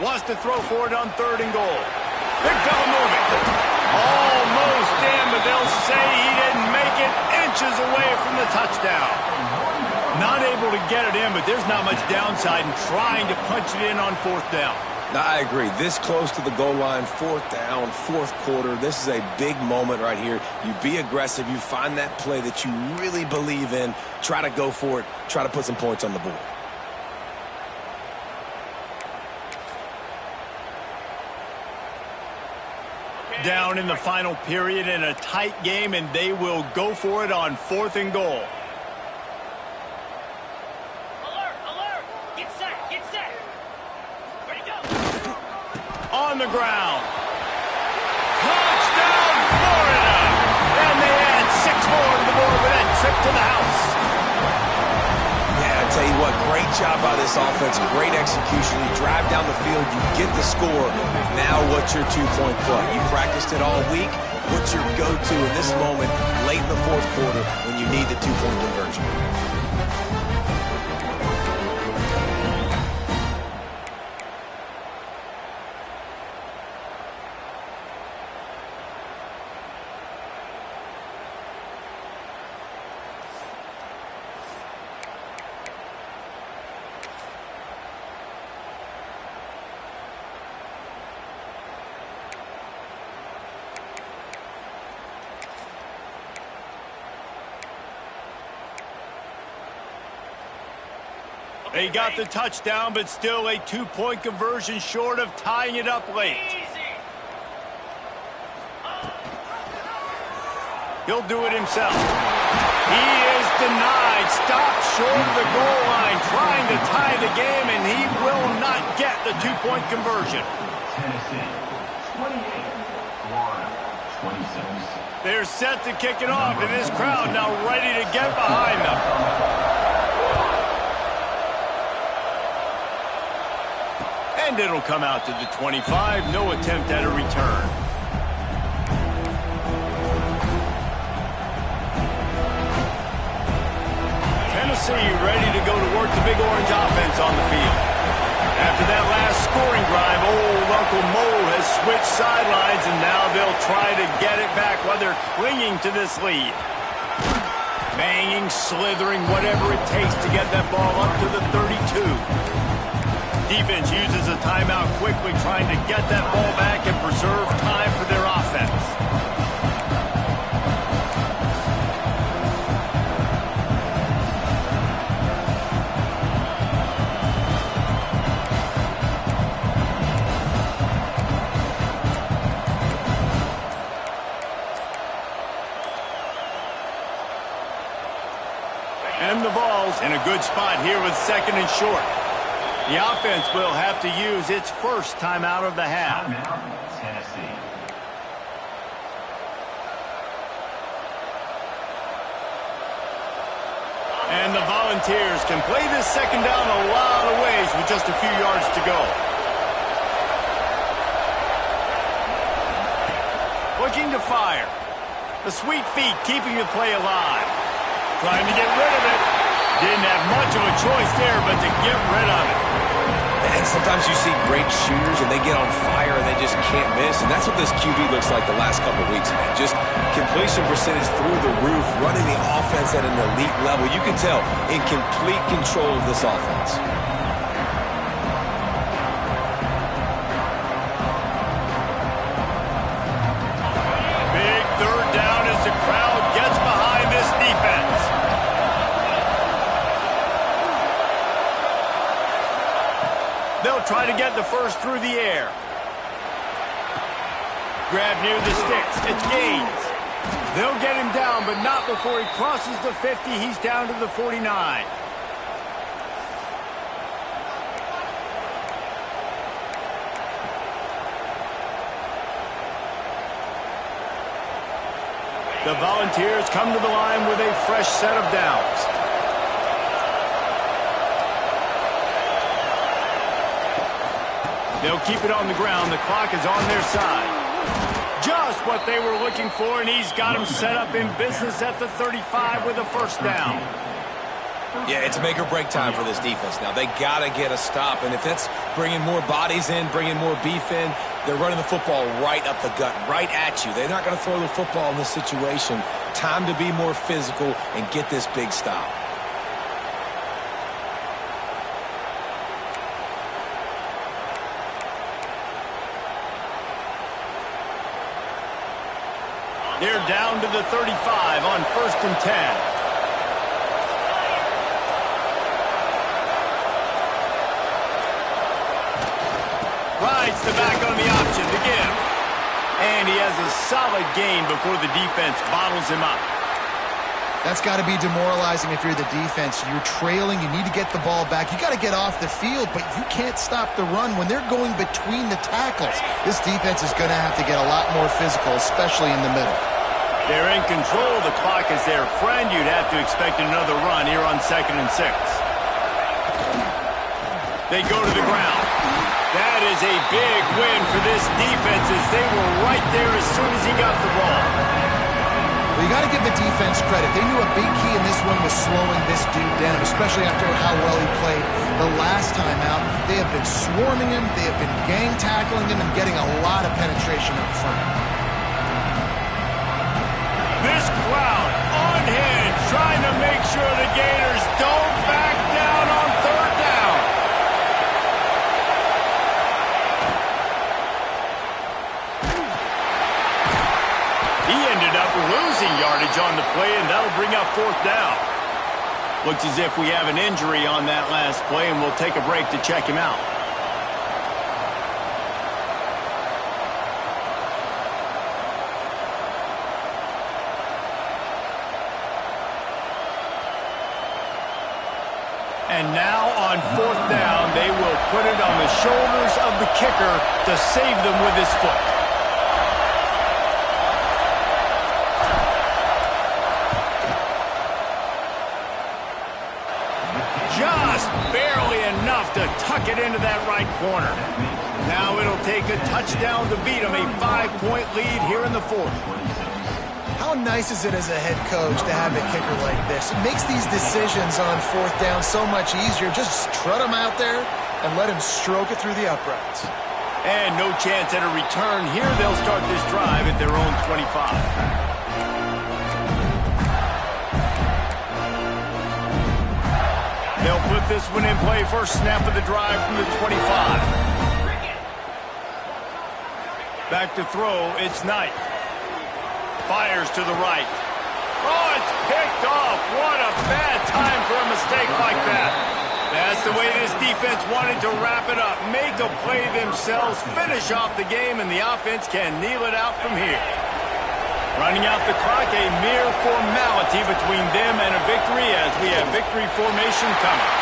Wants to throw for it on third and goal. Big fella moving. Almost in, but they'll say he didn't make it, inches away from the touchdown. Not able to get it in, but there's not much downside in trying to punch it in on fourth down. I agree. This close to the goal line, fourth down, fourth quarter. This is a big moment right here. You be aggressive. You find that play that you really believe in. Try to go for it. Try to put some points on the board. Down in the final period in a tight game, and they will go for it on fourth and goal. Alert! Get set! Ready, go! On the ground. Touchdown, Florida! And they add 6 more to the board with that trip to the house. Yeah, I tell you what, great job by this offense. Great execution. You drive down the field, you get the score. Now what's your two-point play? You practiced it all week. What's your go-to in this moment late in the fourth quarter when you need the two-point conversion? They got the touchdown, but still a 2-point conversion short of tying it up late. He'll do it himself. He is denied. Stopped short of the goal line, trying to tie the game, and he will not get the 2-point conversion. Tennessee 28, Florida 26. They're set to kick it off, and this crowd now ready to get behind them. And it'll come out to the 25. No attempt at a return. switch sidelines, and now they'll try to get it back while they're clinging to this lead. Banging, slithering, whatever it takes to get that ball up to the 32. Defense uses a timeout quickly, trying to get that ball back and preserve time for their offense. And the ball's in a good spot here with second and short. The offense will have to use its first timeout of the half. Timeout, Tennessee. And the Volunteers can play this second down a lot of ways with just a few yards to go. Looking to fire. The sweet feet keeping the play alive. Trying to get rid of it. Didn't have much of a choice there, but to get rid of it. And sometimes you see great shooters and they get on fire and they just can't miss. And that's what this QB looks like the last couple of weeks, man. Just completion percentage through the roof, running the offense at an elite level. You can tell in complete control of this offense. Big third down as the crowd gets behind this defense. They'll try to get the first through the air. Grab near the sticks. It's Gaines. They'll get him down, but not before he crosses the 50. He's down to the 49. The Volunteers come to the line with a fresh set of downs. They'll keep it on the ground. The clock is on their side. Just what they were looking for, and he's got him set up in business at the 35 with a first down. Yeah, it's make or break time for this defense now. They got to get a stop, and if it's bringing more bodies in, bringing more beef in, they're running the football right up the gut, right at you. They're not going to throw the football in this situation. Time to be more physical and get this big stop. They're down to the 35 on 1st and 10. Rides the back on the option to give. And he has a solid gain before the defense bottles him up. That's got to be demoralizing if you're the defense. You're trailing. You need to get the ball back. You got to get off the field, but you can't stop the run when they're going between the tackles. This defense is going to have to get a lot more physical, especially in the middle. They're in control. The clock is their friend. You'd have to expect another run here on 2nd and 6. They go to the ground. That is a big win for this defense as they were right there as soon as he got the ball. Well, you got to give the defense credit. They knew a big key in this one was slowing this dude down, especially after how well he played the last time out. They have been swarming him. They have been gang tackling him and getting a lot of penetration up front. This crowd on hand trying to make sure the Gators don't back down on 3rd down. He ended up losing yardage on the play, and that'll bring up 4th down. Looks as if we have an injury on that last play, and we'll take a break to check him out. And now on 4th down, they will put it on the shoulders of the kicker to save them with his foot. Just barely enough to tuck it into that right corner. Now it'll take a touchdown to beat them, a 5-point lead here in the 4th. How nice is it as a head coach to have a kicker like this? It makes these decisions on 4th down so much easier. Just strut him out there and let him stroke it through the uprights. And no chance at a return here. They'll start this drive at their own 25. They'll put this one in play. First snap of the drive from the 25. Back to throw. It's Knight. Fires to the right. Oh, it's picked off. What a bad time for a mistake like that. That's the way this defense wanted to wrap it up. Make a play themselves, finish off the game, and the offense can kneel it out from here. Running out the clock, a mere formality between them and a victory as we have victory formation coming.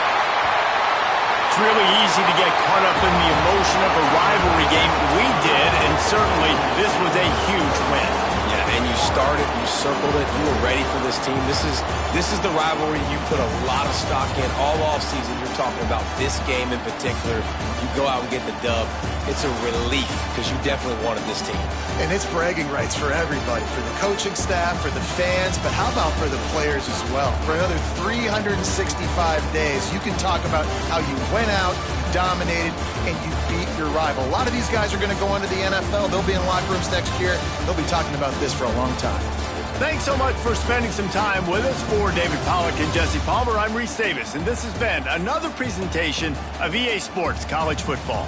It's really easy to get caught up in the emotion of a rivalry game. We did, and certainly this was a huge win. Yeah, and you started, you circled it, you were ready for this team. This is the rivalry you put a lot of stock in all offseason. You're talking about this game in particular. You go out and get the dub. It's a relief because you definitely wanted this team. And it's bragging rights for everybody, for the coaching staff, for the fans, but how about for the players as well? For another 365 days, you can talk about how you went out, dominated, and you beat your rival. A lot of these guys are going to go into the NFL. They'll be in locker rooms next year. They'll be talking about this for a long time. Thanks so much for spending some time with us. For David Pollack and Jesse Palmer, I'm Reese Davis, and this has been another presentation of EA Sports College Football.